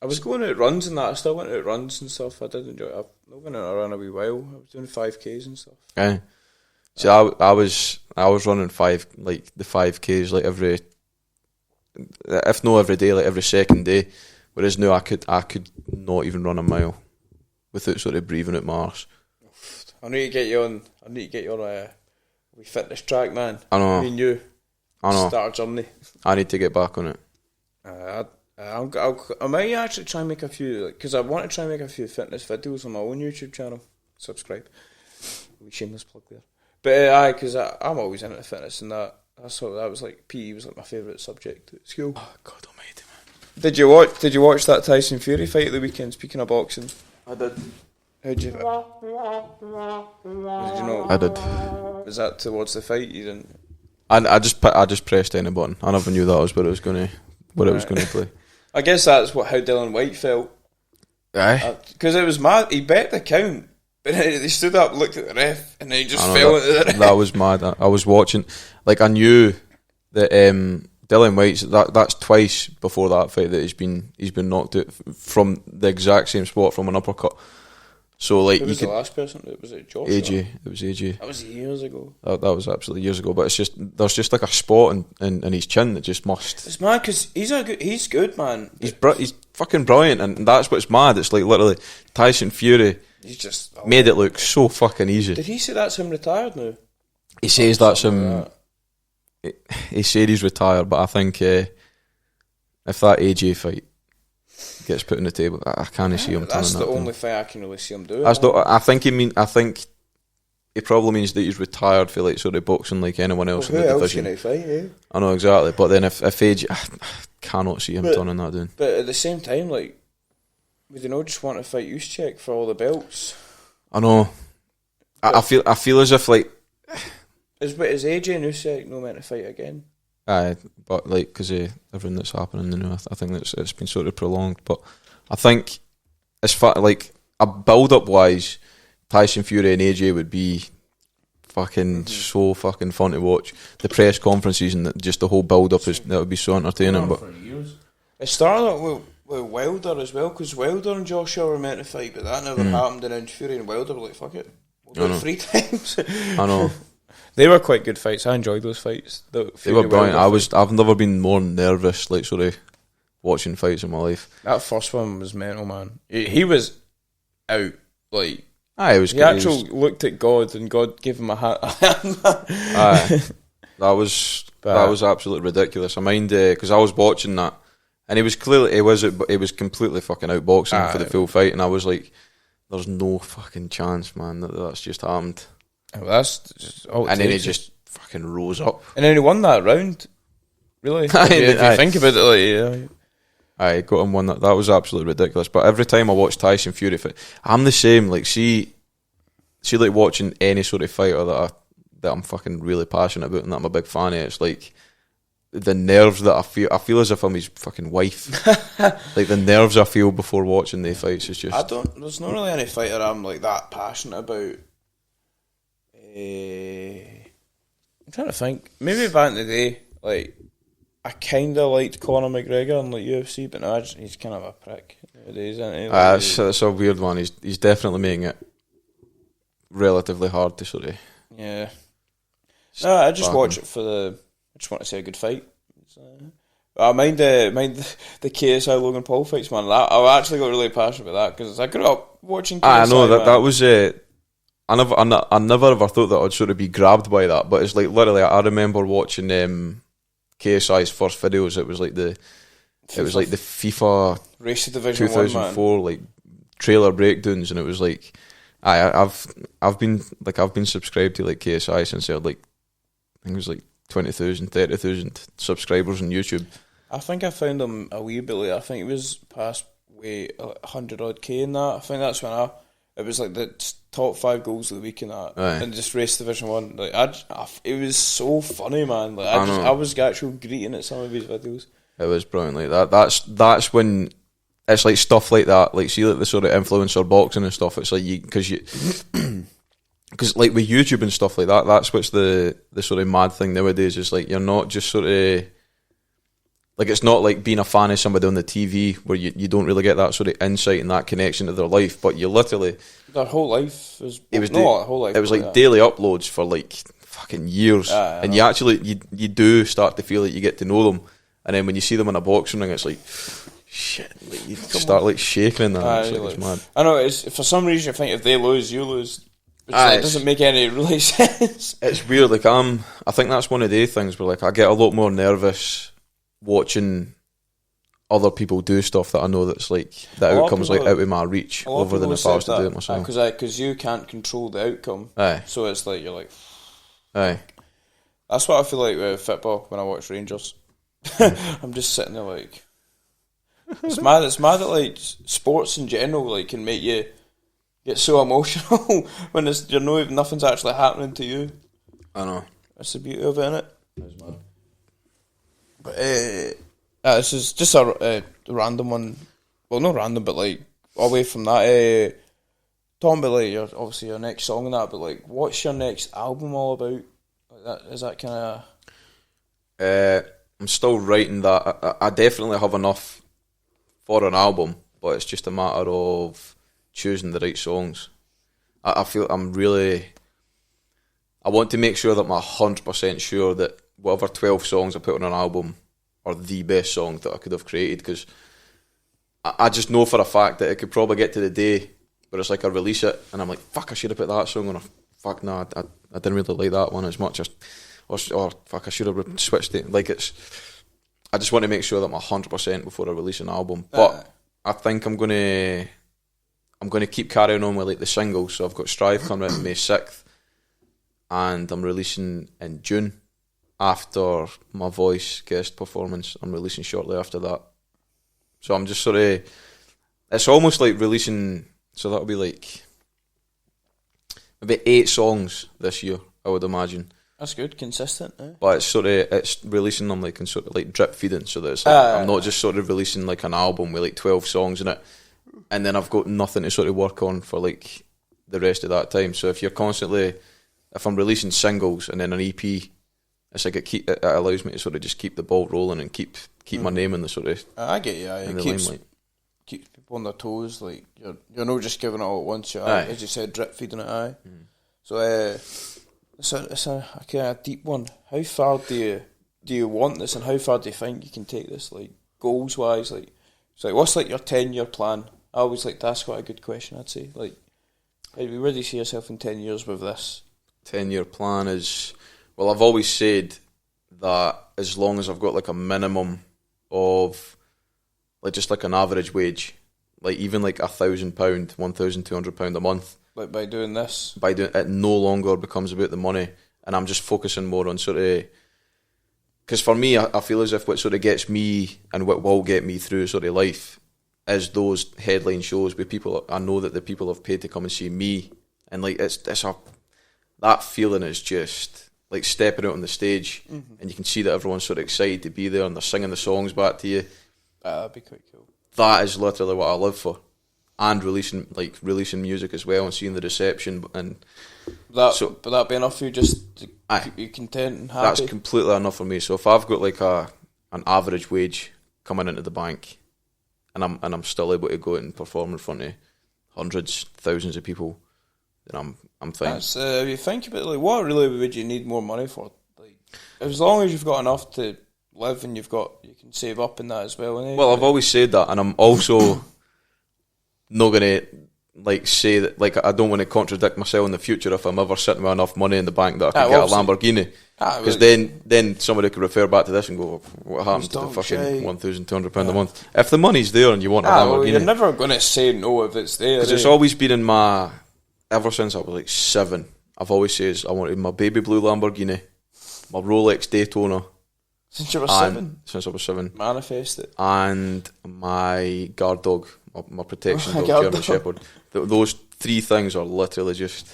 I was going out runs and that. I still went out runs and stuff. I did enjoy it. I went out a run a wee while. I was doing 5Ks and stuff. Yeah. See, I was running the 5Ks like every, if not every day, like every second day. Whereas now I could not even run a mile without sort of breathing out my arse. I need to get you on a wee fitness track, man. I know. Me and you. I know. Start a journey. I need to get back on it. I might actually try and make a few, because I want to try and make a few fitness videos on my own YouTube channel. Subscribe. Wee shameless plug there. But because I'm always into fitness and that. That was like PE was like my favourite subject at school. Oh God Almighty, man! Did you watch that Tyson Fury fight at the weekend? Speaking of boxing, I did. How'd you? Did you know? I did. Was that towards the fight? You didn't. I just pressed any button. I never knew that was what it was going to play. I guess that's how Dylan White felt. Aye. Because it was mad. He bet the count, but then he stood up, looked at the ref, and then he just fell into the ref. That was mad. I was watching. Like I knew that Dylan White's that's twice before that fight that he's been knocked out from the exact same spot from an uppercut. So like, who was the last person? Was it Josh? AJ. It was AJ. That was years ago. That was absolutely years ago. But it's just there's just like a spot in his chin that just must. It's mad because he's good, man. He's fucking brilliant, and that's what's mad. It's like literally Tyson Fury. He's just made it look so fucking easy. Did he say that's him retired now? He says that's him. he said he's retired, but I think if that AJ fight gets put on the table, I can't see him turning that. That's the only fight I can really see him doing. I think it probably means that he's retired for like sort of boxing like anyone else in the division. Who else can he fight, eh? I know exactly, but then if AJ, I cannot see him turning that down. But at the same time, like, would they not just want to fight Juszczyk for all the belts? I know. I feel as if like is AJ and Juszczyk not meant to fight again? Aye, but like because everything that's happening, you know, I think it's been sort of prolonged. But I think as far like a build up wise, Tyson Fury and AJ would be fucking so fucking fun to watch. The press conferences and just the whole build up that would be so entertaining. But it started out with Wilder as well, because Wilder and Joshua were meant to fight, but that never happened. And then Fury and Wilder were like, "Fuck it, we'll do it 3 times." I know. They were quite good fights. I enjoyed those fights. They were brilliant. I've never been more nervous, like sort of watching fights in my life. That first one was mental, man. He was out like. Aye, he actually looked at God and God gave him a hand. Aye, that was absolutely ridiculous. I mind because I was watching that, and he was completely fucking outboxing for the full fight, and I was like, "There's no fucking chance, man. That's just happened." Well, that's just and then he just fucking rose up, and then he won that round. Really, if you think about it, like, yeah. I got him one that was absolutely ridiculous. But every time I watch Tyson Fury fight, I'm the same. Like, see, like watching any sort of fighter that I'm fucking really passionate about and that I'm a big fan of. It's like the nerves that I feel as if I'm his fucking wife. Like the nerves I feel before watching the fights is just. There's not really any fighter I'm like that passionate about. I'm trying to think. Maybe back in the day, like. I kind of liked Conor McGregor in like UFC, but now he's kind of a prick nowadays, isn't he? Like, it's a weird one. He's definitely making it relatively hard to sort of. Yeah. No, I just watch it I just want to see a good fight. I mind the KSI Logan Paul fights, man. I actually got really passionate about that because I grew up watching KSI. I know that was. I never ever thought that I'd sort of be grabbed by that, but it's like literally. I remember watching. KSI's first videos, it was like the FIFA Race to Division 2004 like trailer breakdowns, and it was like I've been subscribed to like KSI since I had like I think it was like 20,000, 30,000 subscribers on YouTube. I think I found him a wee bit later. I think it was past 100 odd K in that. I think that's when it was like the top 5 goals of the week in that, and just Race Division 1. Like it was so funny, man. Like I was actually greeting at some of his videos. It was brilliant. Like that's when it's like stuff like that. Like see, like the sort of influencer boxing and stuff. It's like because like with YouTube and stuff like that. That's what's the sort of mad thing nowadays. Is like you're not just sort of. Like it's not like being a fan of somebody on the TV where you don't really get that sort of insight and that connection to their life, but you literally their whole life was whole life. It was like daily uploads for like fucking years, and you actually you do start to feel like you get to know them, and then when you see them in a boxing ring, it's like shit. Like you start like shaking in that. It's mad. I know. It's for some reason I think if they lose, you lose. Which like, doesn't make any really sense. It's weird. Like I think that's one of the things where like I get a lot more nervous watching other people do stuff that I know that's like the outcome's like out of my reach other than if I was to do it myself. Because you can't control the outcome. Aye. So it's like you're like. Aye. That's what I feel like with football when I watch Rangers. I'm just sitting there like. It's mad that like sports in general like can make you get so emotional when nothing's actually happening to you. I know. That's the beauty of it, innit? That's mad. But this is just a random one. Well, not random, but like away from that. Talking about like obviously your next song and that, but like, what's your next album all about? Like that is that kind of. I'm still writing that. I definitely have enough for an album, but it's just a matter of choosing the right songs. I feel I want to make sure that I'm 100% sure that whatever 12 songs I put on an album are the best songs that I could have created, because I just know for a fact that it could probably get to the day where it's like I release it and I'm like, fuck, I should have put that song on. Fuck, no, I didn't really like that one as much. or fuck, I should have switched it. Like I just want to make sure that I'm 100% before I release an album. But I think I'm gonna keep carrying on with like the singles. So I've got Strive coming out May 6th, and I'm releasing in June after my Voice guest performance. I'm releasing shortly after that. So I'm just sort of, it's almost like releasing. So that'll be like maybe 8 songs this year, I would imagine. That's good, consistent. But it's releasing them like in sort of like drip feeding, so that it's like, I'm not just sort of releasing like an album with like 12 songs in it, and then I've got nothing to sort of work on for like the rest of that time. So if I'm releasing singles and then an EP, it's like it allows me to sort of just keep the ball rolling and keep my name in the sort of. I get you. It keeps people on their toes. Like you're not just giving it all at once. You're, as you said, drip feeding it. So it's a kind of deep one. How far do you want this, and how far do you think you can take this? Like goals wise, like so. What's like your 10-year plan? I always like to ask quite a good question. I'd say like, where do you see yourself in 10 years with this? 10-year plan is, well, I've always said that as long as I've got like a minimum of like just like an average wage, like even like £1,000, £1,200 a month. Like by doing this? By doing it no longer becomes about the money, and I'm just focusing more on sort of, because for me, I feel as if what sort of gets me and what will get me through sort of life is those headline shows with people. I know that the people have paid to come and see me, and like that feeling is just like stepping out on the stage, and you can see that everyone's sort of excited to be there, and they're singing the songs back to you. That'd be quite cool. That is literally what I live for. And releasing music as well, and seeing the reception, and would that be enough for you just to keep you content and happy? That's completely enough for me. So if I've got like an average wage coming into the bank, and I'm still able to go out and perform in front of hundreds, thousands of people, then I'm fine. If you think about it, like, what really would you need more money for? Like, as long as you've got enough to live, and you can save up in that as well. Well, I've always said that, and I'm also not gonna like say that, like I don't want to contradict myself in the future if I'm ever sitting with enough money in the bank that I could get a Lamborghini, because then somebody could refer back to this and go, what happened to the fucking £1,200 a month? If the money's there and you want a Lamborghini, well, you're never going to say no if it's there, because it's always been in my, ever since I was like 7, I've always said I wanted my baby blue Lamborghini, my Rolex Daytona. Since you were 7? Since I was 7. Manifest it. And my guard dog, my protection dog, German Shepherd. Those 3 things are literally just...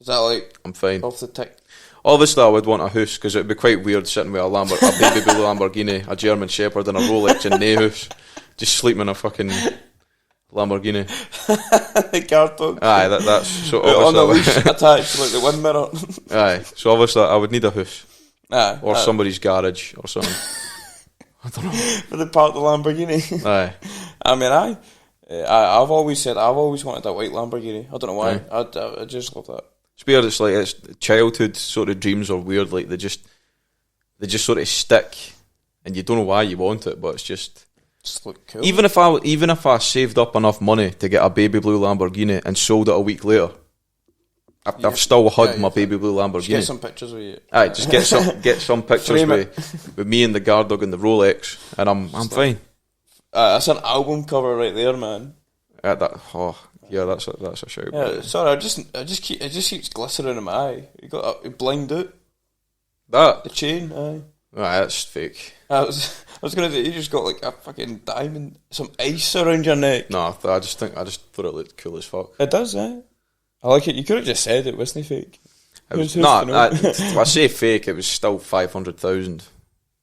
Is that like... I'm fine. Off the tick? Obviously I would want a house, because it would be quite weird sitting with a baby blue Lamborghini, a German Shepherd and a Rolex in no house, just sleeping in a fucking Lamborghini. The guard dog? Aye, that's... So on the leash attached to like the wind mirror. Aye, so obviously I would need a house. Or somebody's garage or something. I don't know. For the part of the Lamborghini. Aye. I mean, I've always wanted a white Lamborghini. I don't know why. I just love that. It's weird. It's like it's childhood sort of dreams are weird. Like they just sort of stick, and you don't know why you want it, but it's just look cool. Even if I saved up enough money to get a baby blue Lamborghini and sold it a week later, I've still had my baby blue Lamborghini. Just get some pictures with you. Aye, just get some pictures with me and the guard dog and the Rolex, and I'm fine. That's an album cover right there, man. That's a shout. Yeah, sorry, it just keeps glistening in my eye. You got a blind out. That the chain, aye. Aye, that's fake. I was gonna say you just got like a fucking diamond, some ice around your neck. No, I just thought it looked cool as fuck. It does, eh? I like it. You could have just said it wasn't fake. I say fake. It was still 500,000,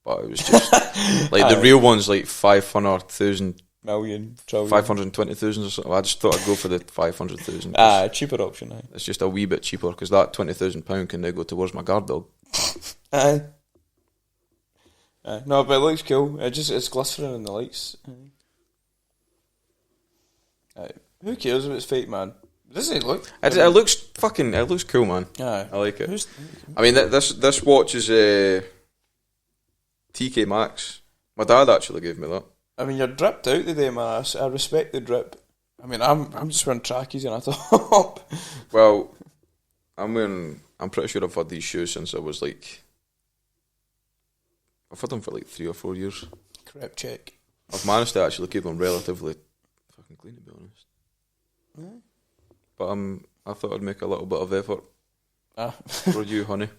but it was just like the real one's like 500,000, million, trillion, 520,000 or something. I just thought I'd go for the 500,000. Cheaper option. Aye. It's just a wee bit cheaper because that £20,000 can now go towards my guard dog. Aye. No, but it looks cool. It's glistening in the lights. Who cares if it's fake, man? Does it look? It looks cool, man. Aye. I like it. I mean, this watch is TK Maxx. My dad actually gave me that. I mean, you're dripped out today, man. I respect the drip. I mean, I'm just wearing trackies and a top. Well, I'm pretty sure I've had these shoes since I was like I've had them for like 3 or 4 years. Correct check. I've managed to actually keep them relatively fucking clean, to be honest. Mm. But I thought I'd make a little bit of effort for you, honey.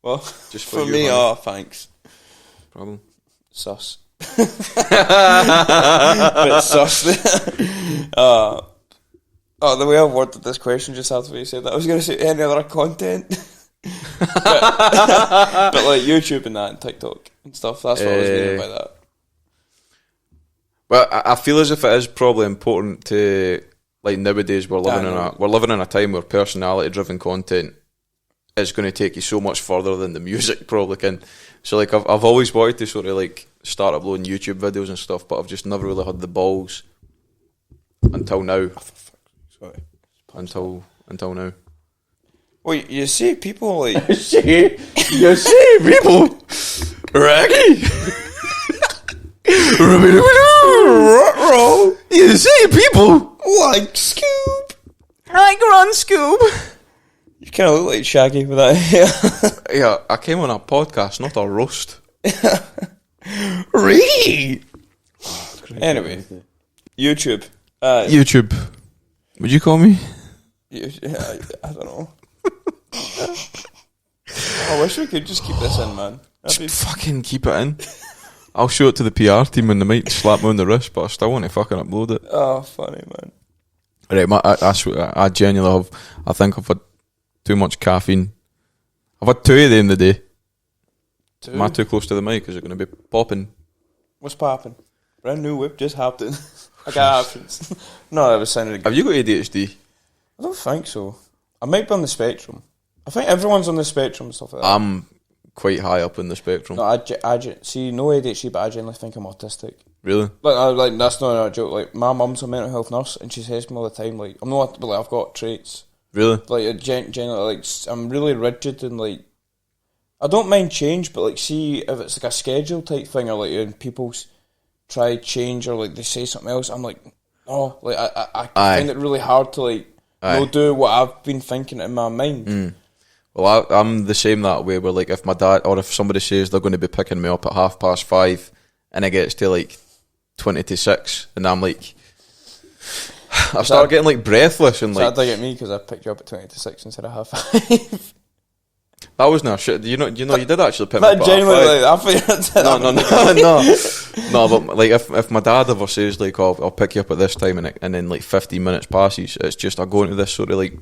Well, Just for you, me, honey. thanks. Problem. Sus. Bit sus. The way I worded this question just after you said that, I was going to say any other content. but like YouTube and that and TikTok and stuff, that's what I was meaning by that. Well, I feel as if it is probably important to, like, nowadays we're living in a time where personality driven content is going to take you so much further than the music probably can. So like I've always wanted to sort of like start uploading YouTube videos and stuff, but I've just never really had the balls until now. Sorry. Until now. Well, you see people like you see people Raggy. You see people like Scoob. like Run Scoob. You kind of look like Shaggy with that hair. Yeah, I came on a podcast, not a roast. Really? Anyway, YouTube. YouTube. Would you call me? I don't know. I wish we could just keep this in, man. Fucking keep it in. I'll show it to the PR team and they might slap me on the wrist, but I still want to fucking upload it. Oh, funny, man. Right, I genuinely have. I think I've had too much caffeine. I've had 2 at the end of the day. 2? Am I too close to the mic? Is it going to be popping? What's popping? Brand new whip just happened. I got options. No, that was sounding good. Have you got ADHD? I don't think so. I might be on the spectrum. I think everyone's on the spectrum and stuff like that. I'm quite high up in the spectrum. No, I see, no ADHD, but I genuinely think I'm autistic. Really? Like that's not a joke. Like, my mum's a mental health nurse, and she says to me all the time, like, I'm not, but like, I've got traits. Really? Like, generally, like, I'm really rigid and like, I don't mind change, but like, see if it's like a schedule type thing, or like when people try change or like they say something else, I'm like, oh, like I find it really hard to like do what I've been thinking in my mind. Mm. Well, I'm the same that way. Where like if my dad or if somebody says they're going to be picking me up at 5:30, and it gets to like 20 to 6, and I'm like, I start getting like breathless and like. That did get me because I picked you up at 20 to 6 instead of 5:30. That was no shit. You did actually pick me up. Genuinely, like, No, but like if my dad ever says like, oh, I'll pick you up at this time, and then like 15 minutes passes, it's just I go into this sort of like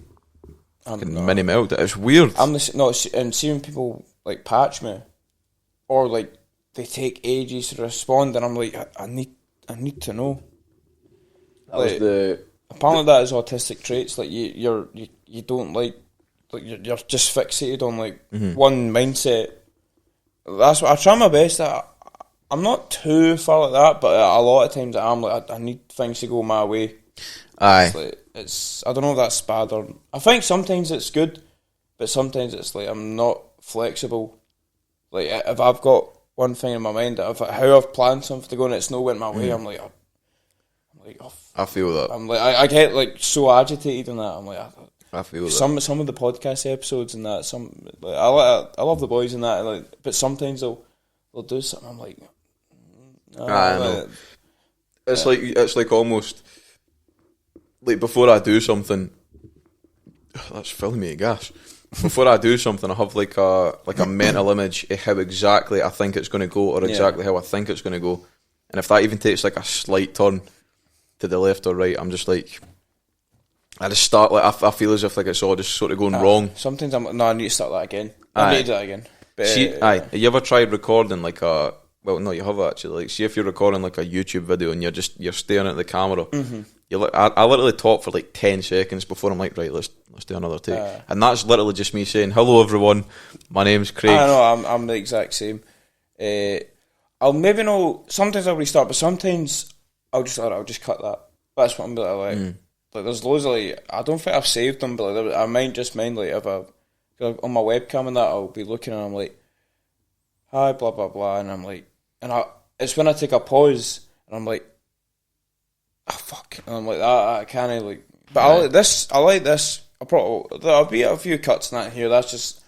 mini meltdown. It's weird. And see when people like patch me, or like they take ages to respond, and I'm like, I need to know. Apparently that is autistic traits. Like you don't like you're just fixated on like one mindset. That's what I try my best at. I'm not too far like that, but a lot of times I'm like I need things to go my way. Aye. It's I don't know if that's bad or. I think sometimes it's good, but sometimes it's like I'm not flexible. Like if I've got one thing in my mind, how I've planned something to go and it's not went my way, I'm like, oh, I feel that. I'm like I get like so agitated in that. I'm like I feel that. Some of the podcast episodes and that I love the boys and that, like, but sometimes they'll do something. I'm like, I know. It's like almost like before I do something. That's filling me with gas. Before I do something, I have like a mental image of how exactly I think it's going to go, or exactly how I think it's going to go. And if that even takes like a slight turn to the left or right, I'm just like, I just start like I feel as if like it's all just sort of going wrong. Sometimes I'm like, no, I need to start that again. I need to do that again. But, see, have you ever tried recording like a? Well, no, you have actually. Like, see if you're recording like a YouTube video and you're staring at the camera. Mm-hmm. I literally talk for like 10 seconds before I'm like, right, let's do another take, and that's literally just me saying, hello everyone, my name's Craig. I know, I'm the exact same. I'll maybe know. Sometimes I'll restart, but sometimes I'll just cut that. That's what I'm like. Like there's loads of like I don't think I've saved them, but like, I might just mind like if on my webcam and that I'll be looking and I'm like, hi, blah blah blah, and I'm like, it's when I take a pause and I'm like, oh fuck, and I'm like I can't like, but I like this. There'll be a few cuts in that here. That's just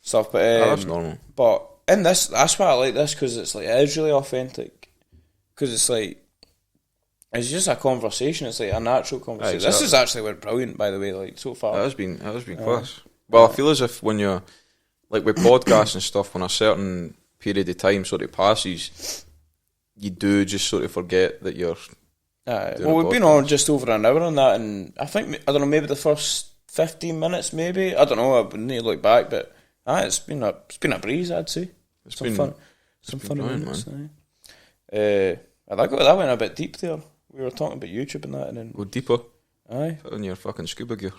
stuff, but that's normal. But and that's why I like this, because it's like, it is really authentic, because it's like, it's just a conversation. It's like a natural conversation. Exactly. This has actually went brilliant, by the way. Like, so far, That has been class. Well, I feel as if when you're like with podcasts and stuff, when a certain period of time sort of passes, you do just sort of forget that you're. Well, we've been on just over an hour on that, and I think, I don't know, maybe the first 15 minutes, maybe, I don't know. I would need to look back, but it's been a breeze, I'd say. It's some been fun, some funny minutes. man. That went a bit deep there. We were talking about YouTube and that, and then Go deeper. aye. Put on your fucking scuba gear.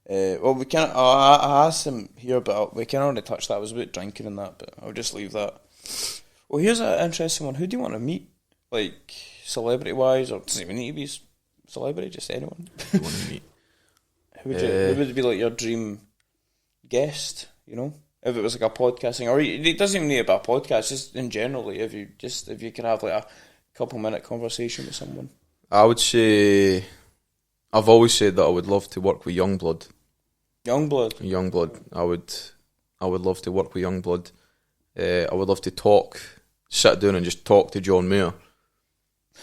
Well, we can't. I asked him here, but we can already touch that. It was about drinking and that, but I'll just leave that. Well, here's an interesting one. Who do you want to meet, like celebrity wise, or doesn't even need to be celebrity, just anyone? Who you want to meet? Who would be like your dream guest? You know, if it was like a podcasting, or it doesn't even need to be a podcast. Just in general, like if you could have like a couple-minute conversation with someone. I would say, I've always said that I would love to work with Youngblood. Youngblood. I would love to work with Youngblood. I would love to sit down and just talk to John Mayer.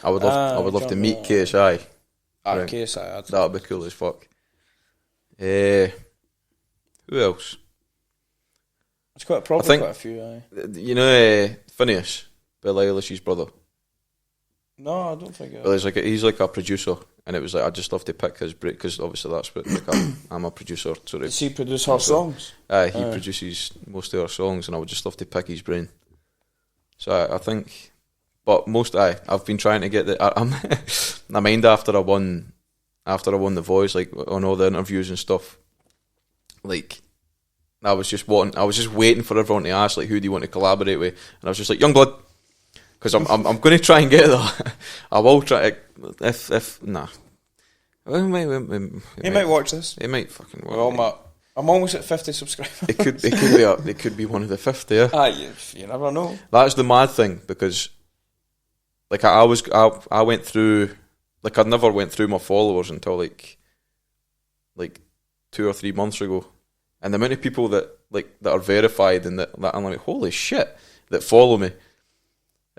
I would love to meet KSI. Right. KSI. That'd be cool as fuck. Who else? It's quite a few. Aye. You know, Phineas, Bill Eilish's brother. No, I don't think. Well, he's like a producer, and it was like, I'd just love to pick his break, because obviously that's what I'm a producer. Sort of. Does he produce her songs? He produces most of our songs, and I would just love to pick his brain. So I think, but I've been trying to get I mind after I won The Voice, like on all the interviews and stuff, like I was just waiting for everyone to ask, like, who do you want to collaborate with, and I was just like, Youngblood. Because I'm going to try and get there. I will try. If nah, he might watch this. He might fucking watch. Well, I'm almost at 50 subscribers. It could be one of the 50. Yeah. You never know. That's the mad thing, because like I went through, like I never went through my followers until like 2 or 3 months ago, and the amount of people that are verified and that I'm like, holy shit, that follow me.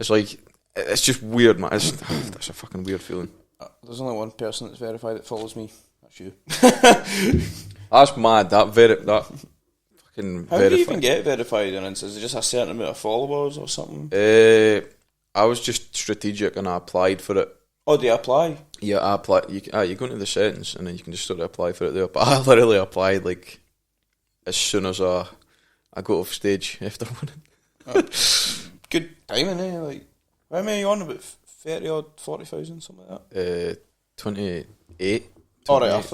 It's like, it's just weird, man. That's a fucking weird feeling. There's only one person that's verified that follows me. That's you. That's mad. That fucking How do you even get verified on Insta? Is it just a certain amount of followers or something? I was just strategic and I applied for it. Oh, do you apply? Yeah, I applied. You go into the settings and then you can just sort of apply for it there. But I literally applied like as soon as I got off stage after winning. Good timing, eh? Like, how many are you on? About 30 odd, 40,000, something like that? 28. Alright,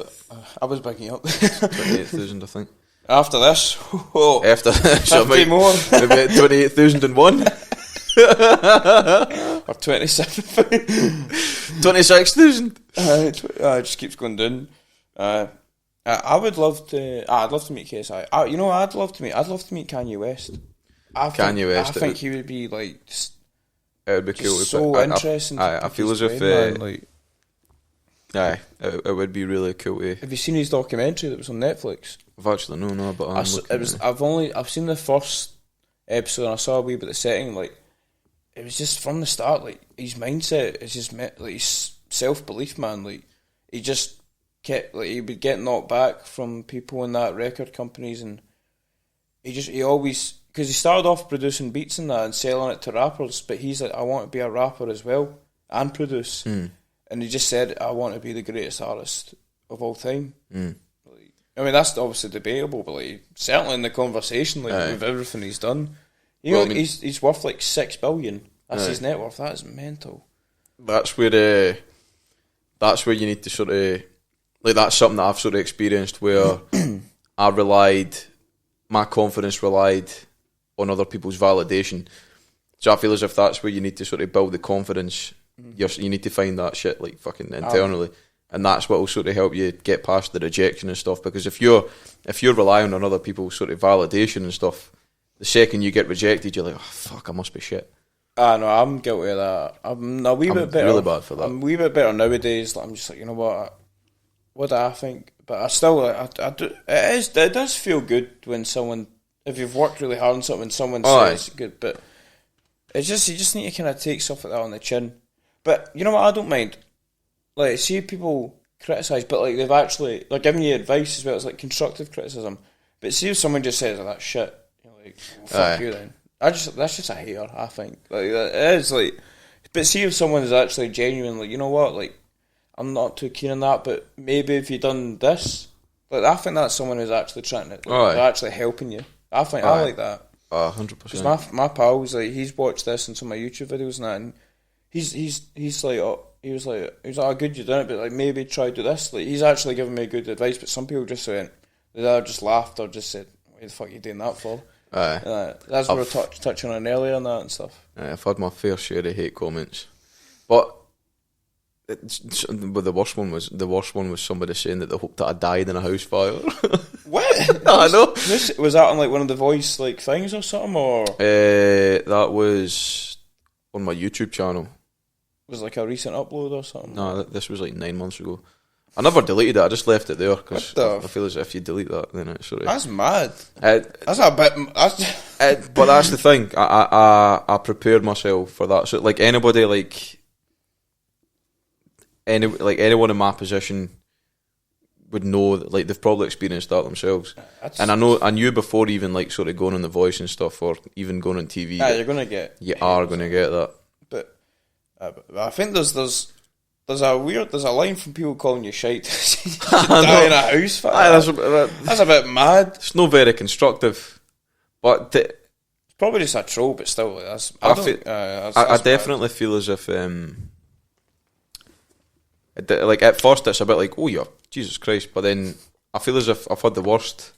I was backing up. 28,000, I think. After this, after this, 50 more. Maybe 28,001. Or 27,000. 26,000. It just keeps going down. I would love to. I'd love to meet KSI. I'd love to meet Kanye West. I think he would be like. It would be cool. So interesting. I feel as if. It would be really cool. Have you seen his documentary that was on Netflix? I've actually no, but I've seen the first episode and I saw a wee bit of the setting. Like, it was just from the start. Like, his mindset is just like his self-belief, man. Like, he just kept, like, he would get knocked back from people in that record companies, and he always, because he started off producing beats and that and selling it to rappers, but he's like, I want to be a rapper as well and produce. And he just said, I want to be the greatest artist of all time. Like, I mean, that's obviously debatable, but like, certainly in the conversation, like, with everything he's done, he's worth like $6 billion. That's his net worth. That is mental. That's where you need to sort of, like, that's something that I've sort of experienced where my confidence relied on other people's validation. So I feel as if that's where you need to sort of build the confidence. You need to find that shit, like, fucking internally, and that's what will sort of help you get past the rejection and stuff. Because if you're relying on other people's sort of validation and stuff, the second you get rejected, you're like, oh fuck, I must be shit. No, I'm guilty of that. I'm a wee bit better. Really bad for that. I'm a wee bit better nowadays. Like, I'm just like, you know what do I think? But I still, I do. It does feel good when someone if you've worked really hard on something and someone says good, but it's just, you just need to kind of take stuff like that on the chin. But you know what, I don't mind. Like, see people criticise, but like they've actually, they're giving you advice as well. It's like constructive criticism. But see if someone just says, oh, that's shit, you're like, well, fuck you then. That's just a hater, I think. Like, it is like, but see if someone is actually genuine, like, you know what, like, I'm not too keen on that, but maybe if you done this, like, I think that's someone who's actually trying to, like, they're actually helping you. I think I like that. 100%. Because my pal's like, he's watched this and some of my YouTube videos and that, and he's like, oh, he was like, oh, good you done it, but like maybe try to do this. Like, he's actually giving me good advice, but some people just went, they either just laughed or just said, what the fuck are you doing that for? That's what we were touching on earlier on that and stuff. I've had my fair share of hate comments, but the worst one was somebody saying that they hoped that I died in a house fire. What? I know. Was that on like one of the voice like things or something, or that was on my YouTube channel. Was it like a recent upload or something? No, this was like 9 months ago. I never deleted it. I just left it there because I feel as if you delete that, then it's sort of... That's mad. That's a bit... but that's the thing. I prepared myself for that. So like anybody, like anyone in my position would know that, like, they've probably experienced that themselves. And I knew before even like sort of going on The Voice and stuff, or even going on TV. Yeah, you're gonna get. You are gonna get that. But I think there's a line from people calling you shite. You die in a house fire. That's a bit mad. It's not very constructive, but it's probably just a troll. But still, I definitely feel as if like at first it's a bit like, oh yeah, Jesus Christ, but then I feel as if I've had the worst.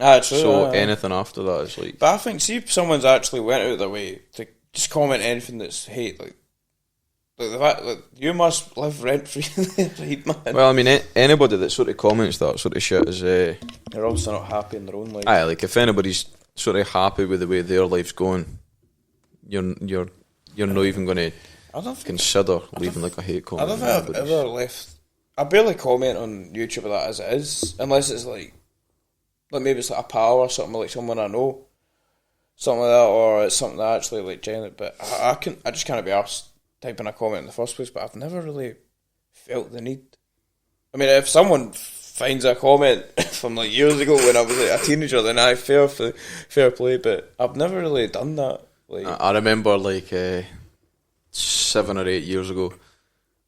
True. So anything after that is like. But I think, see if someone's actually went out of their way to just comment anything that's hate, like the fact that you must live rent free in there, right, man? Well, I mean, anybody that sort of comments that sort of shit is they're obviously not happy in their own life. Aye, like if anybody's sort of happy with the way their life's going, you're not even going to consider leaving like a hate comment. I don't think I've ever left. I barely comment on YouTube about that as it is, unless it's like maybe it's like a pal or something, like someone I know, something like that, or it's something that actually like genuine. But I just can't be arsed typing a comment in the first place. But I've never really felt the need. I mean, if someone finds a comment from like years ago when I was like a teenager, then fair play. But I've never really done that. Like, I remember like 7 or 8 years ago.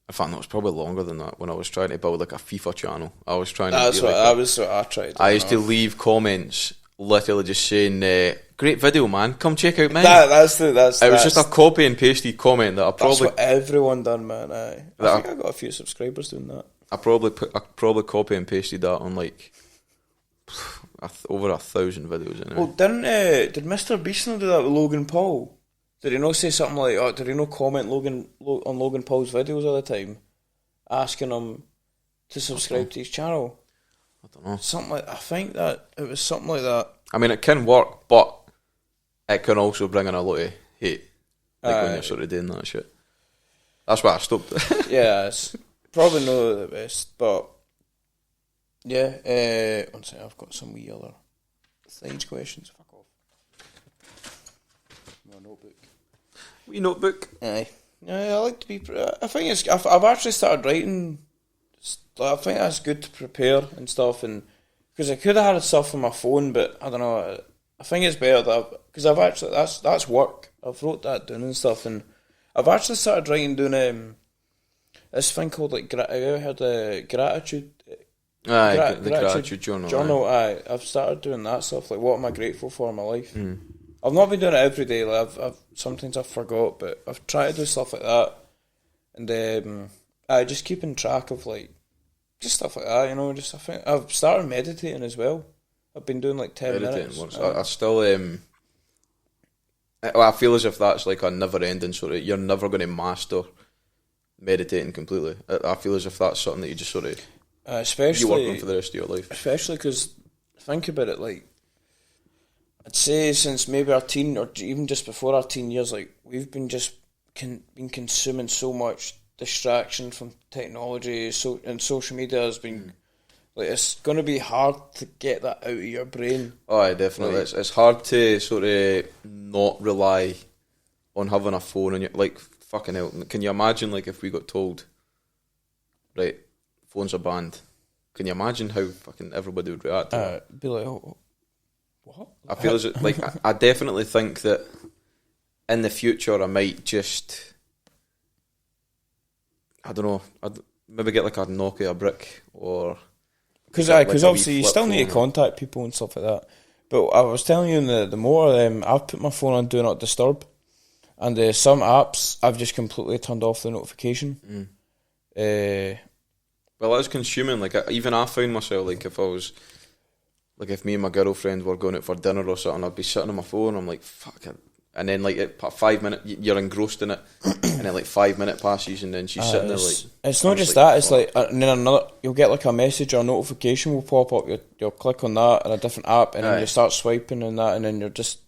In fact, that was probably longer than that. When I was trying to build like a FIFA channel, I was trying to. That's what I tried. I used to leave comments, literally just saying, "Great video, man! Come check out mine." It was just a copy and pasted comment that I probably. That's what everyone done, man. I think I got a few subscribers doing that. I probably copy and pasted that on like over 1,000 videos. Anyway. Well, did Mr. Beast do that with Logan Paul? Did he not say something like, oh, did he not comment on Logan Paul's videos all the time, asking him to subscribe to his channel? I don't know. I think that it was something like that. I mean, it can work, but it can also bring in a lot of hate, like when you're sort of doing that shit. That's why I stopped. Yeah, it's probably not the best, but yeah. One second, I've got some wee other side questions. Fuck off. My notebook. Wee notebook. Aye. Yeah, I like to be. I think I've actually started writing. I think that's good to prepare and stuff, and because I could have had stuff on my phone, but I don't know. I think it's better that because I've actually that's work. I've wrote that down and stuff, and I've actually started writing doing this thing called like have you ever heard of gratitude? Aye, the gratitude journal. Aye, I've started doing that stuff. Like, what am I grateful for in my life? I've not been doing it every day. Like, I've sometimes I've forgot, but I've tried to do stuff like that, and just keeping track of like just stuff like that. You know, just I think I've started meditating as well. I've been doing like 10 minutes. Works. I still I feel as if that's like a never-ending sort of. You're never going to master meditating completely. I feel as if that's something that you just sort of especially you work on for the rest of your life. Especially because think about it, like I'd say since maybe our teen or even just before our teen years, like we've been just been consuming so much distraction from technology, and social media has been Like, it's going to be hard to get that out of your brain. Oh, definitely. Like, It's hard to sort of not rely on having a phone on your, like, fucking hell. Can you imagine, like, if we got told, right, phones are banned? Can you imagine how fucking everybody would react to that? Be like, oh, what? I feel as it, like, I definitely think that in the future I might just, I don't know, I'd maybe get like a Nokia brick or... Because like obviously you still need to contact people and stuff like that. But I was telling you in the motor, I've put my phone on Do Not Disturb, and some apps I've just completely turned off the notification. Well, as consuming, like, even I found myself, like, if I was, like, if me and my girlfriend were going out for dinner or something, I'd be sitting on my phone, I'm like, fuck it. And then, like, 5 minutes, you're engrossed in it, and then, like, 5 minutes passes, and then she's sitting there, like... It's not just that, it's like, and then you'll get, like, a message or a notification will pop up, you'll click on that in a different app, and then you start swiping and that, and then you're just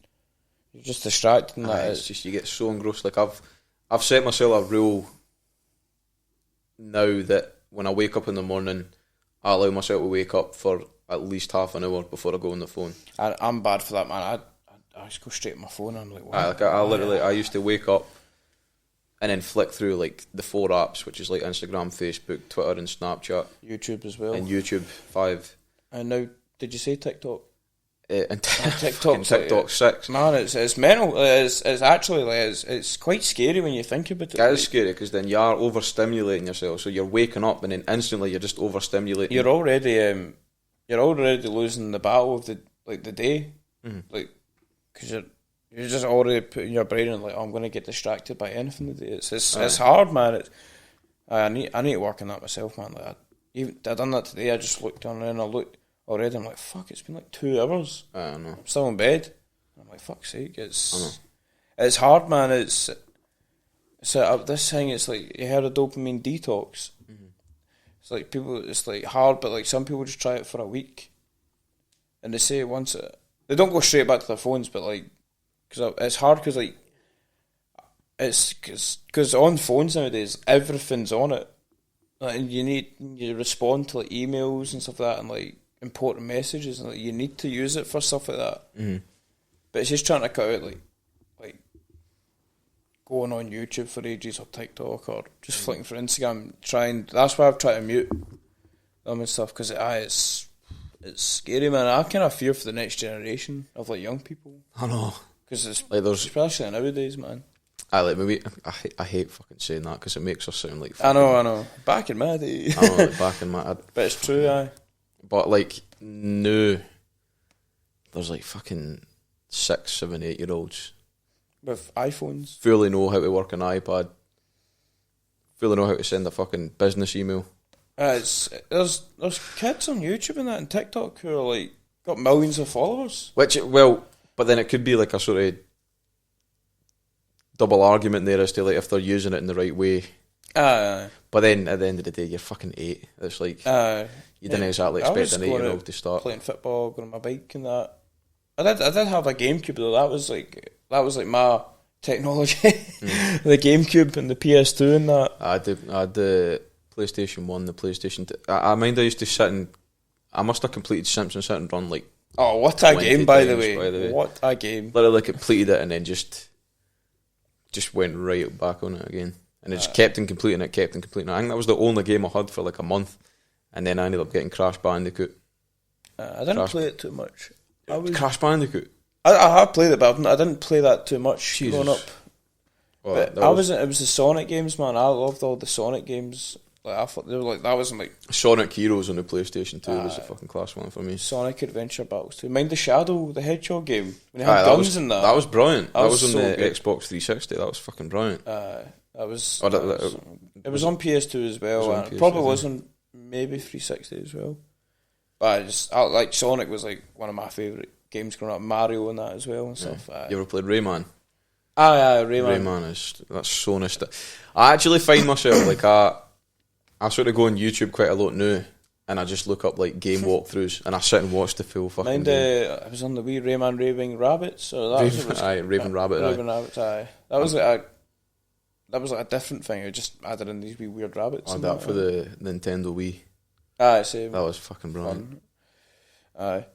distracted and that. It's just, you get so engrossed. Like, I've set myself a rule now that when I wake up in the morning, I allow myself to wake up for at least half an hour before I go on the phone. I'm bad for that, man. I just go straight to my phone and I'm like, what? I literally, I used to wake up and then flick through, like, the 4 apps, which is, like, Instagram, Facebook, Twitter and Snapchat. YouTube as well. And YouTube, 5. And now, did you say TikTok? And TikTok 6. Man, it's mental. It's actually, like, it's quite scary when you think about it. It is scary, because then you are overstimulating yourself. So you're waking up and then instantly you're just overstimulating. You're already losing the battle of the day. Like, because you're just already putting your brain in, like, oh, I'm going to get distracted by anything today. It's hard, man. I need to work on that myself, man. Like, I done that today. I just looked on and I looked already. I'm like, fuck, it's been like 2 hours. I know. I'm still in bed. I'm like, fuck's sake. It's hard, man. It's this thing. It's like, you heard of dopamine detox. It's like it's like hard, but like some people just try it for a week, and they say once they don't go straight back to their phones, but like, because it's hard, because like, it's because on phones nowadays everything's on it, like, and you respond to like emails and stuff like that, and like important messages, and like, you need to use it for stuff like that. But it's just trying to cut out like going on YouTube for ages or TikTok or just flicking for Instagram. That's why I've tried to mute them and stuff, because it's scary, man. I kind of fear for the next generation of like young people. I know, because it's like especially nowadays, man. I hate fucking saying that, because it makes us sound like I know. Back in my day. I know, like back in my. But it's true, aye. But like no, there's like fucking 6, 7, 8-year-olds with iPhones, fully know how to work an iPad, fully know how to send a fucking business email. There's kids on YouTube and that and TikTok who are like got millions of followers. But then it could be like a sort of double argument there as to like if they're using it in the right way. But then at the end of the day, you're fucking 8. It's like you didn't exactly expect an 8-year-old to start playing football, going on my bike and that. I did have a GameCube though. That was like my technology. The GameCube and the PS2 and that. I had the PlayStation 1, the PlayStation 2. I mind I used to sit and I must have completed Simpsons Hit and Run like. Oh, what a game, by the way. What a game. Literally like completed it and then just went right back on it again. And it just kept on completing it. I think that was the only game I had for like a month. And then I ended up getting Crash Bandicoot. I didn't play it too much. Crash Bandicoot? I have played it, but I didn't play that too much growing up. Well, but it was the Sonic games, man. I loved all the Sonic games. Like, I thought they were like, that wasn't like Sonic Heroes on the PlayStation 2 was a fucking class one for me. Sonic Adventure Battles 2. Mind the Shadow, the Hedgehog game. When they had guns in that. That was brilliant. That was on so the good. Xbox 360. That was fucking brilliant. It was was on PS2 as well. PS2, probably was on maybe 360 as well. But I like Sonic was like one of my favourite games growing up. Mario and that as well and stuff. You ever played Rayman? Rayman. Rayman that's so nice. I actually find myself like I sort of go on YouTube quite a lot now, and I just look up like game walkthroughs, and I sit and watch the full fucking game. I was on the wee Rayman Raving Rabbits, or that Raven Rabbit. Raven Rabbits, aye. That was like a different thing. I just added in these wee weird rabbits. Oh, that for the Nintendo Wii. Aye, same. That was fucking brilliant. Aye.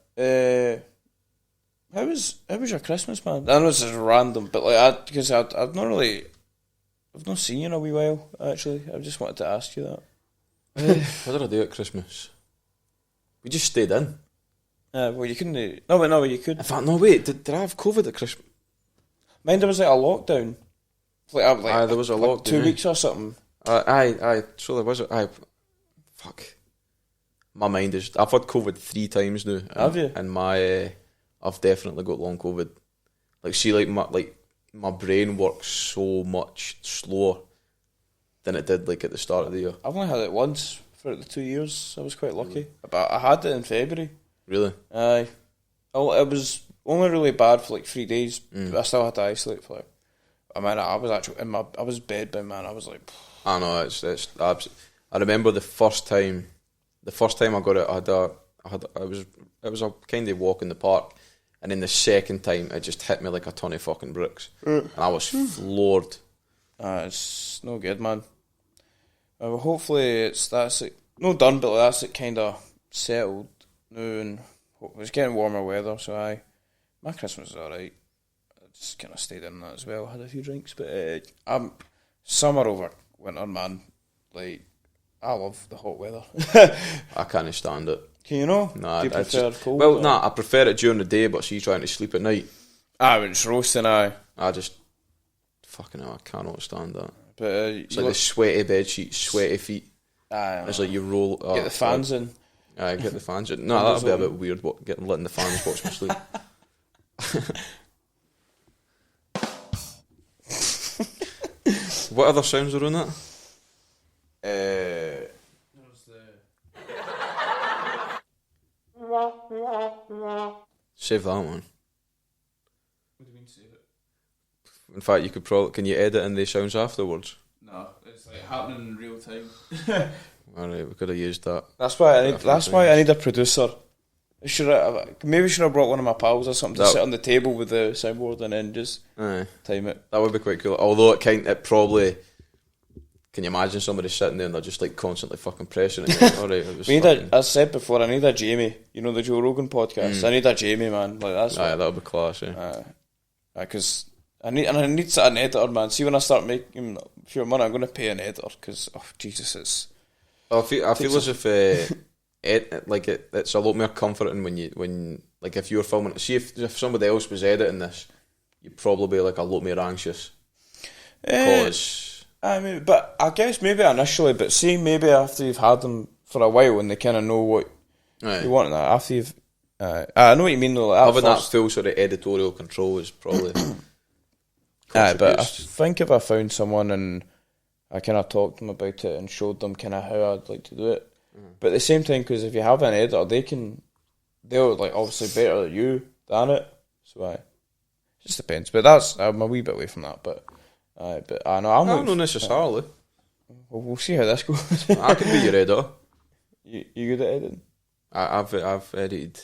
How was your Christmas, man? I know this is random, but like, because I've not seen you in a wee while. Actually, I just wanted to ask you that. What did I do at Christmas? We just stayed in. Well, you couldn't. No, you could. In fact, no, wait. Did I have COVID at Christmas? Mind there was like a lockdown. There was a lockdown. 2 weeks or something. Aye. So there was. Fuck. My mind is. I've had COVID 3 times now. Have you? And I've definitely got long COVID. Like, see, my brain works so much slower than it did like at the start of the year. I've only had it once for the 2 years. I was quite lucky. But I had it in February. Really? Aye. It was only really bad for like 3 days. But I still had to isolate for like. I mean, I was actually I was bedbound, man. I was like. I know it's I remember the first time I got it. It was a kind of walk in the park, and then the second time it just hit me like a ton of fucking bricks, and I was floored. It's no good, man. Well, hopefully that's it. No done, but that's it kind of settled now, and it's getting warmer weather. So my Christmas is alright. I just kind of stayed in that as well. Had a few drinks, but I'm summer over winter, man. Like, I love the hot weather. I can't stand it. Can you know? Nah, do you prefer cold? Well, I prefer it during the day, but see, trying to sleep at night. When it's roasting, I just fucking hell, I cannot stand that. But it's like the sweaty bed sheets, sweaty feet. It's like you roll. Get the fans in. Get the fans in. No, that'd be a bit weird. Getting lit in the fans, watch me sleep. What other sounds are on that? Save that one. What do you mean save it? In fact, you could probably. Can you edit in the sounds afterwards? No, it's like happening in real time. Alright, we could have used that. That's why I need a producer. Maybe I should have brought one of my pals or something to sit on the table with the soundboard and then just time it. That would be quite cool. Although it probably. Can you imagine somebody sitting there and they're just like constantly fucking pressing it? Alright, I said before, I need a Jamie. You know the Joe Rogan podcast. I need a Jamie, man. Like that's. That would be class. Because I need an editor, man. See, when I start making pure money, I'm going to pay an editor. Because Jesus, it's. I feel as if it's a lot more comforting when if you're filming. See, if somebody else was editing this, you'd probably be like a lot more anxious. Because. But I guess maybe initially, but see, maybe after you've had them for a while and they kind of know what you want. After you've, I know what you mean though. Like having that full sort of editorial control is probably. But I think if I found someone and I kind of talked to them about it and showed them kind of how I'd like to do it, but at the same time, because if you have an editor, they'll like obviously better than you done it. So it just depends. But I'm a wee bit away from that, but. But I know I'm not necessarily. We'll see how this goes. I can be your editor. You good at editing? I've edited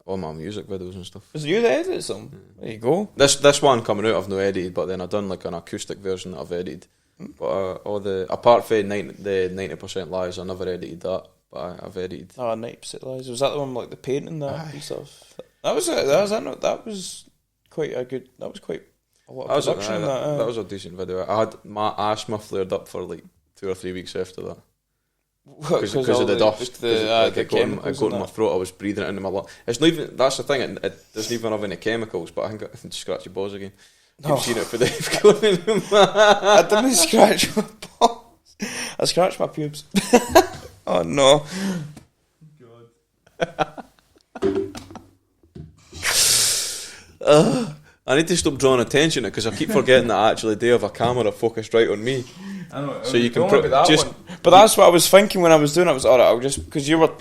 all my music videos and stuff. Is it you that edited some? There you go. This one coming out I've not edited, but then I've done like an acoustic version that I've edited. But apart from the 90% Lies, I never edited that. But I've edited. 90% Lies. Was that the one like the painting and stuff? That was quite a good. That was quite. That was a decent video. I had my asthma flared up for like 2 or 3 weeks after that because of the dust. It got in my throat. I was breathing it into my lungs. It's not even. That's the thing. It doesn't even have any chemicals. But I think I scratch your balls again. You've seen it for the. I didn't scratch my balls. I scratched my pubes. Oh no. God. I need to stop drawing attention to it because I keep forgetting that I actually do have a camera focused right on me. I know. So you can just. But that's what I was thinking when I was doing it. I was alright.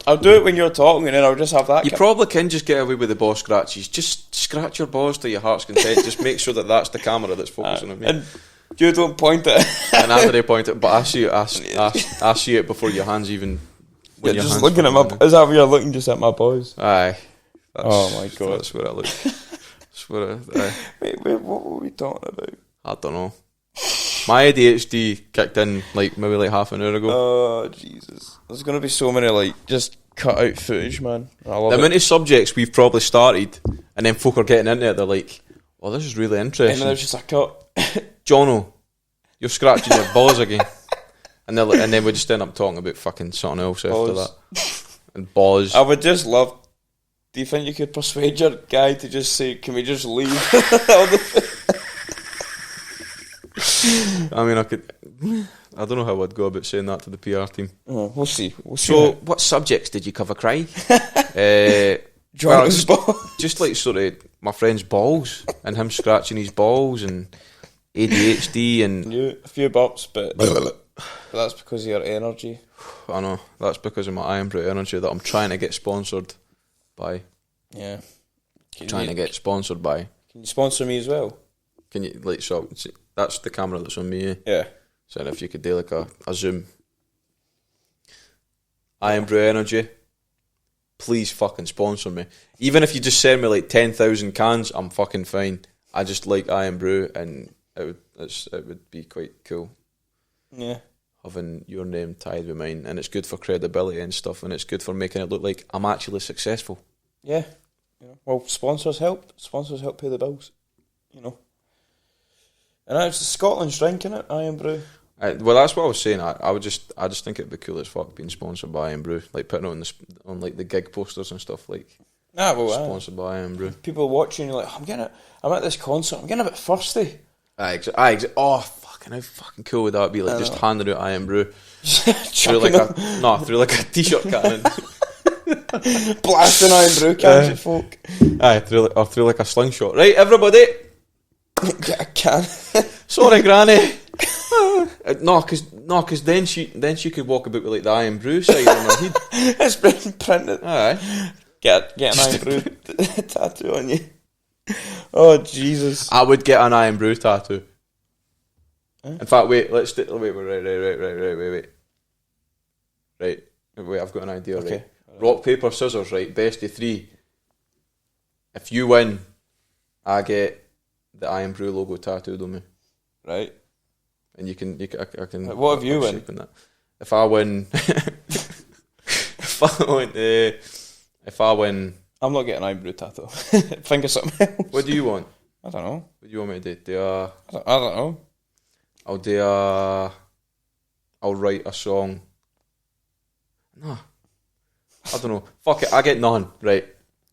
I'll do it when you're talking, and then I'll just have that. You probably can just get away with the ball scratches. Just scratch your balls to your heart's content. Just make sure that's the camera that's focusing on me. And you don't point it. And after they point it, but I see it. I see it before your hands even. You're just looking at my. Is that where you're looking just at my balls? Aye. Oh my god. That's where I look. Wait, what were we talking about? I don't know. My ADHD kicked in maybe half an hour ago. Oh, Jesus. There's going to be so many, just cut out footage, man. I love The it. amount of subjects we've probably started, and then folk are getting into it, they're like, oh, this is really interesting. And then there's just a cut. Jono, you're scratching your balls again. And then we just end up talking about fucking something else after that. And balls. I would just love... Do you think you could persuade your guy to just say, can we just leave? I mean, I could... I don't know how I'd go about saying that to the PR team. Oh, we'll see. So, what subjects did you cover, Craig? Jono's ball. Just sort of my friend's balls and him scratching his balls and ADHD and... Yeah, a few burps, but that's because of your energy. I know, that's because of my Iron Brew energy that I'm trying to get sponsored by. Yeah. To get sponsored by. Can you sponsor me as well? Can you, so that's the camera that's on me, eh? Yeah. So if you could do a zoom. Iron Brew Energy, please fucking sponsor me. Even if you just send me 10,000 cans, I'm fucking fine. I just like Iron Brew, and it would be quite cool. Yeah. Having your name tied with mine, and it's good for credibility and stuff, and it's good for making it look like I'm actually successful. Yeah. Well, sponsors help. Sponsors help pay the bills. And it's Scotland's drink, innit? Iron Brew. Well, that's what I was saying. I just think it'd be cool as fuck being sponsored by Iron Brew, putting it on the gig posters and stuff, sponsored by Iron Brew. People watching, you're like, I'm at this concert, I'm getting a bit thirsty. Oh, fucking how fucking cool would that be? Just handing out Iron Brew through a t-shirt cannon. Blasting Iron Brew cans at folk. Through a slingshot. Right, everybody. Get a can. Sorry, Granny. No, because then she could walk about with the Iron Brew sign on her head. It's been printed. Aye. Get an Iron Brew tattoo on you. Oh, Jesus. I would get an Iron Brew tattoo. In fact, wait, Right, I've got an idea, okay. Right? Rock, paper, scissors, right? Best of three. If you win, I get the Iron Brew logo tattooed on me. Right. And I can. What have you win? If I win, if I win, I'm not getting an Iron Brew tattoo. Think of something else. What do you want? I don't know. What do you want me to do? I don't know. I'll write a song. No, I don't know. Fuck it, I get none. Right,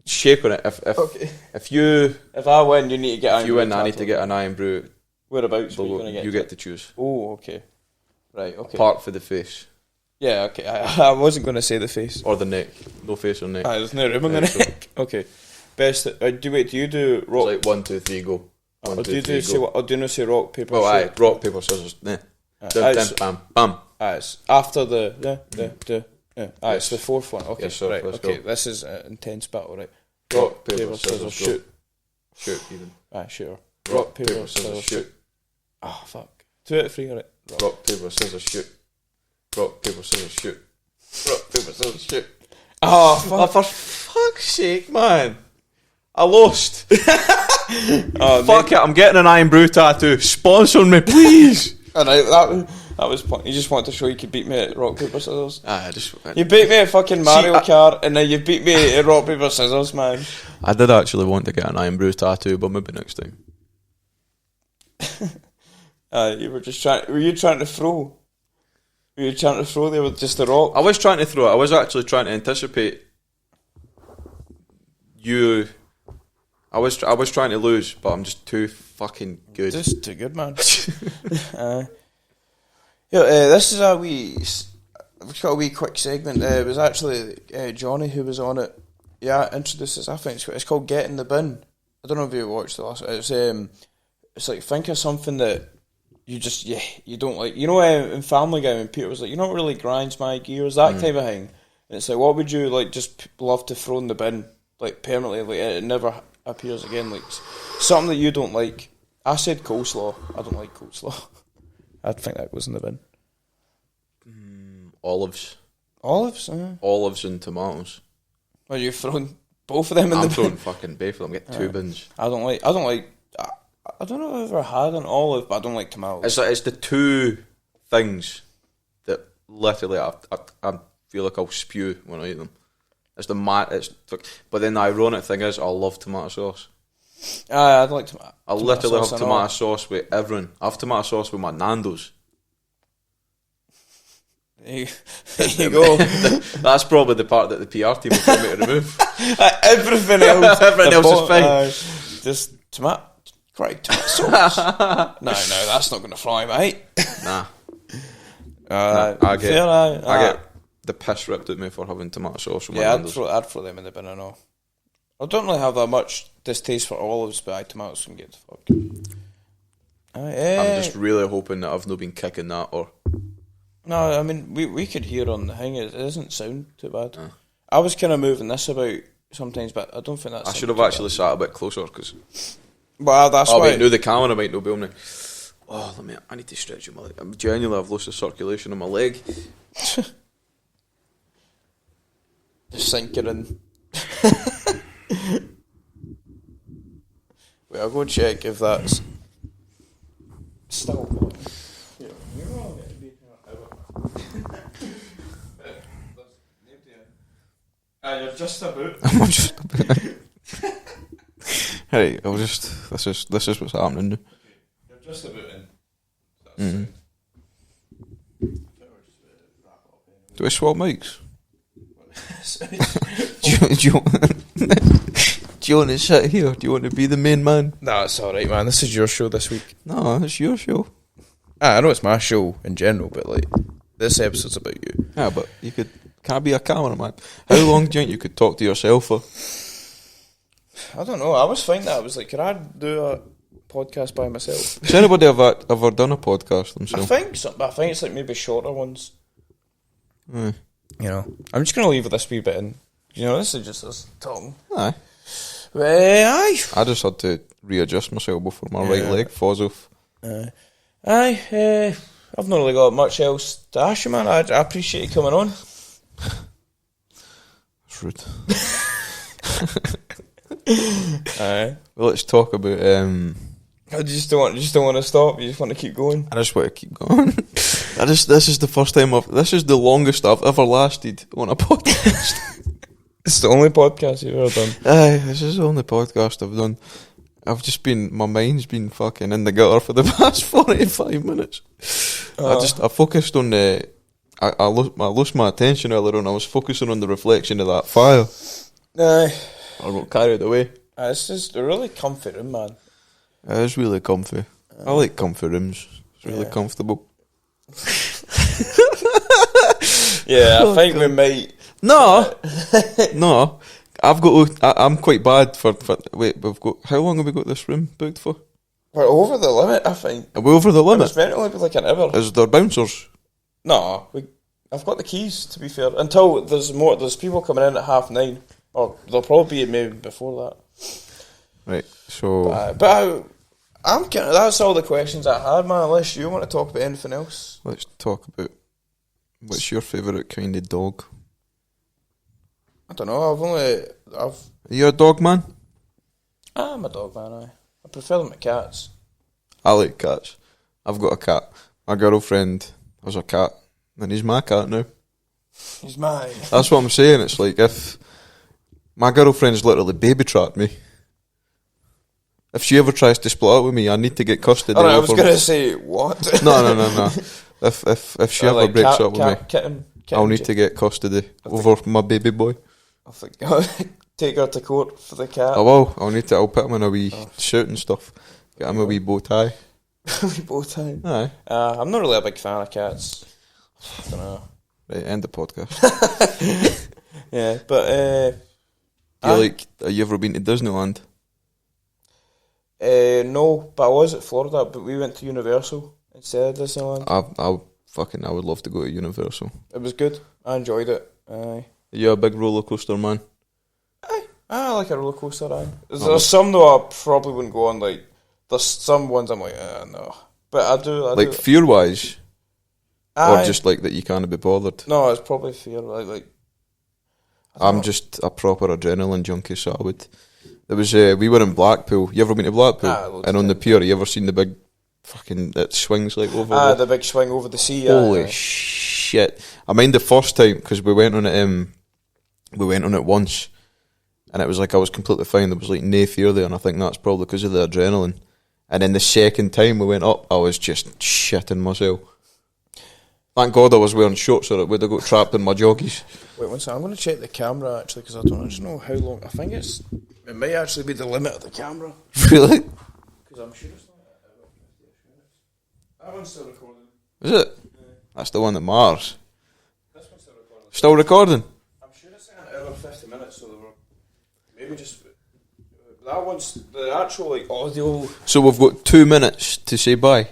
shake on it. If I win, you need to get. If you win, I need to get an Iron Brew. Whereabouts are you going to get? You get to choose. Oh, okay. Right, okay. Part for the face. Yeah, okay. I wasn't going to say the face. Or the neck. No face or neck. There's no room on the neck. Okay. Best. Do you do rock? It's 1, 2, 3, go. Do you not say rock, paper, well, scissors? rock, paper, scissors. Bam, bam. It's after the it's the fourth one. Okay, yes, sir, right. let's Okay, go. this is an intense battle, right? Rock, paper, scissors, shoot. Shoot, even. Sure. Rock, paper, scissors, shoot. Oh, fuck. 2 out of 3, alright. Rock, paper, scissors, shoot. Rock, paper, scissors, shoot. Rock, paper, scissors, shoot. Oh, fuck. Oh, for fuck's sake, man. I lost. Fuck it, I'm getting an Iron Brew tattoo. Sponsor me, please. Alright, that was point. You just want to show you could beat me at rock, paper, scissors. You beat me at fucking Mario Kart, and then you beat me at rock, paper, scissors, man. I did actually want to get an Iron Brew tattoo, but maybe next time. You were just trying. Were you trying to throw? Were you trying to throw there with just the rock? I was trying to throw it. I was actually trying to anticipate you. I was trying to lose, but I'm just too fucking good. Just too good, man. This is a wee. We've got a wee quick segment. It was actually Johnny who was on it. Yeah, introduced us. I think it's called Get in the Bin. I don't know if you watched the last. It's like think of something that you just you don't like. You know, in Family Guy when Peter was like, "You know what really grinds my gears," that type of thing. And it's like, what would you like? Just love to throw in the bin, like permanently, like it never appears again. Like something that you don't like. I said coleslaw. I don't like coleslaw. I think that goes in the bin. Olives. Olives? Olives and tomatoes. Well, you've thrown both of them in the bin? I'm throwing fucking both of them. Get 2 bins. I don't like I don't know if I've ever had an olive, but I don't like tomatoes. It's the two things that literally I feel like I'll spew when I eat them. It's but then the ironic thing is I love tomato sauce. I'd like tomato. I literally have tomato sauce with everything. I have tomato sauce with my Nando's. There you go. That's probably the part that the PR team will tell me to remove. Everything else, is fine. Just tomato sauce. No, that's not going to fly, mate. Nah. I get the piss ripped at me for having tomato sauce with my Nando's. I'd throw them in the bin and all. I don't really have that much distaste for olives, but tomatoes can get the fuck. I'm just really hoping that I've not been kicking that or... No, I mean, we could hear on the thing, it doesn't sound too bad. I was kind of moving this about sometimes, but I don't think that's... I should have actually sat a bit closer, because... Well, that's why... wait, no, the camera might not be on me. Oh, I need to stretch my leg. I'm genuinely, I've lost the circulation in my leg. Just sinking in. Wait, I'll go check if that's... still... You're just about. I'm just about. Hey, this is what's happening now. You're just about in. Do I swap mics? do you want to sit here? Do you want to be the main man? No, it's alright, man. This is your show this week. No, it's your show. I know it's my show in general, but like this episode's about you. Yeah, but you can't be a cameraman. How long do you think you could talk to yourself for? I don't know. I was thinking that. I was like, could I do a podcast by myself? Has anybody ever done a podcast themselves? I think so, but I think it's like maybe shorter ones. Aye. You know, I'm just going to leave this wee bit in. You know, this is just us talking. Aye. Aye. I just had to readjust myself before my right leg falls off. Aye. I've not really got much else to ask you, man. I appreciate you coming on. It's rude. Aye. Well, let's talk about. I just don't want to stop. You just want to keep going. I just want to keep going. This is the first time this is the longest I've ever lasted on a podcast. It's the only podcast you've ever done. Aye, this is the only podcast I've done. My mind's been fucking in the gutter for the past 45 minutes. I focused on I lost my attention earlier on. I was focusing on the reflection of that fire. Aye. I got carried away. It's just a really comfy room, man. It is really comfy. I like comfy rooms. It's really comfortable. Yeah, I think we might. No. I'm quite bad for. Wait, how long have we got this room booked for? We're over the limit, I think. Are we over the limit? It's meant to only be like an hour. Is there bouncers? No, I've got the keys, to be fair. Until there's people coming in at 9:30. Or there'll probably be maybe before that. Right, so... I'm kind of... That's all the questions I had, man. Unless you want to talk about anything else. Let's talk about... What's your favourite kind of dog? I don't know, Are you a dog man? I'm a dog man, I prefer them to cats. I like cats. I've got a cat. My girlfriend has a cat. And he's my cat now. He's mine. That's what I'm saying. It's like if... My girlfriend's literally baby-trapped me. If she ever tries to split up with me, I need to get custody. I was going to say, what? No. If she ever breaks up with me, kitten I'll need to get custody over my baby boy. I think take her to court for the cat. I will. I'll put him in a wee suit and stuff. Get him a wee bow tie. Wee bow tie? Aye. I'm not really a big fan of cats. I don't know. Right, end the podcast. Yeah, but... have you ever been to Disneyland? No, but I was at Florida, but we went to Universal instead of Disneyland. I would love to go to Universal. It was good. I enjoyed it. Aye. Are you a big roller coaster man? Aye. I like a roller coaster, aye. There's some though I probably wouldn't go on, like, there's some ones I'm like, no. But I do. Fear-wise? Aye. Or just like that you can't be bothered? No, it's probably fear, like I'm just a proper adrenaline junkie, so There was we were in Blackpool. You ever been to Blackpool? And on the pier, you ever seen the big fucking it swings like over? The big swing over the sea. Holy shit! I mind the first time because we went on it. We went on it once, and it was like I was completely fine. There was like no fear there, and I think that's probably because of the adrenaline. And then the second time we went up, I was just shitting myself. Thank God I was wearing shorts, or it would have got trapped in my joggies. Wait one second, I'm going to check the camera actually because I don't know how long. I think it might actually be the limit of the camera. Really? Because I'm sure it's not that one's still recording. Is it? Yeah. That's the one that matters. This one's still recording. Still recording? I'm sure it's an hour 50 minutes, so they were maybe just that one's the actual like audio. So we've got 2 minutes to say bye.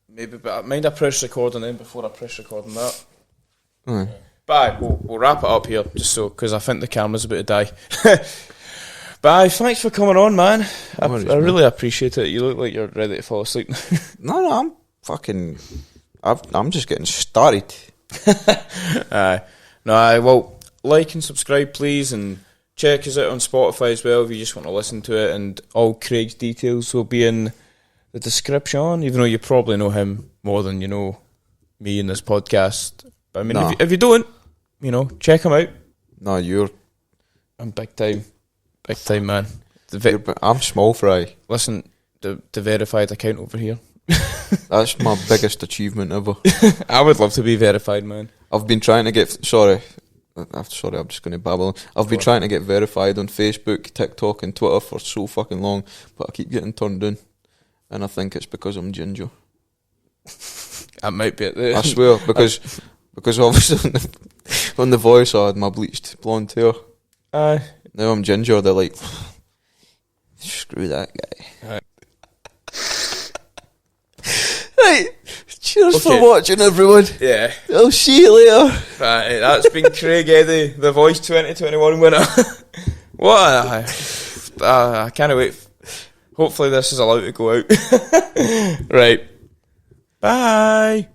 Maybe, but mind I press recording then before I press recording that. Aye. Bye. We'll wrap it up here just so because I think the camera's about to die. Bye. Thanks for coming on, man. I really appreciate it. You look like you're ready to fall asleep. No, I'm fucking. I'm just getting started. Aye. No, well, like and subscribe, please, and check us out on Spotify as well if you just want to listen to it. And all Craig's details will be in the description, even though you probably know him more than you know me in this podcast. But I mean, if you don't, check him out. No, I'm big time, man. I'm small fry. Listen, the verified account over here. That's my biggest achievement ever. I would love to be verified, man. I've been trying to get. Sorry, I'm just going to babble. I've been trying to get verified on Facebook, TikTok, and Twitter for so fucking long, but I keep getting turned down. And I think it's because I'm ginger. That might be it. I swear, because obviously on the Voice I had my bleached blonde hair. Aye. Now I'm ginger, they're like, screw that guy. Aye. Right, cheers for watching, everyone. Yeah. I'll see you later. Right, that's been Craig Eddy, the Voice 2021 winner. What? I can't wait. Hopefully this is allowed to go out. Right. Bye.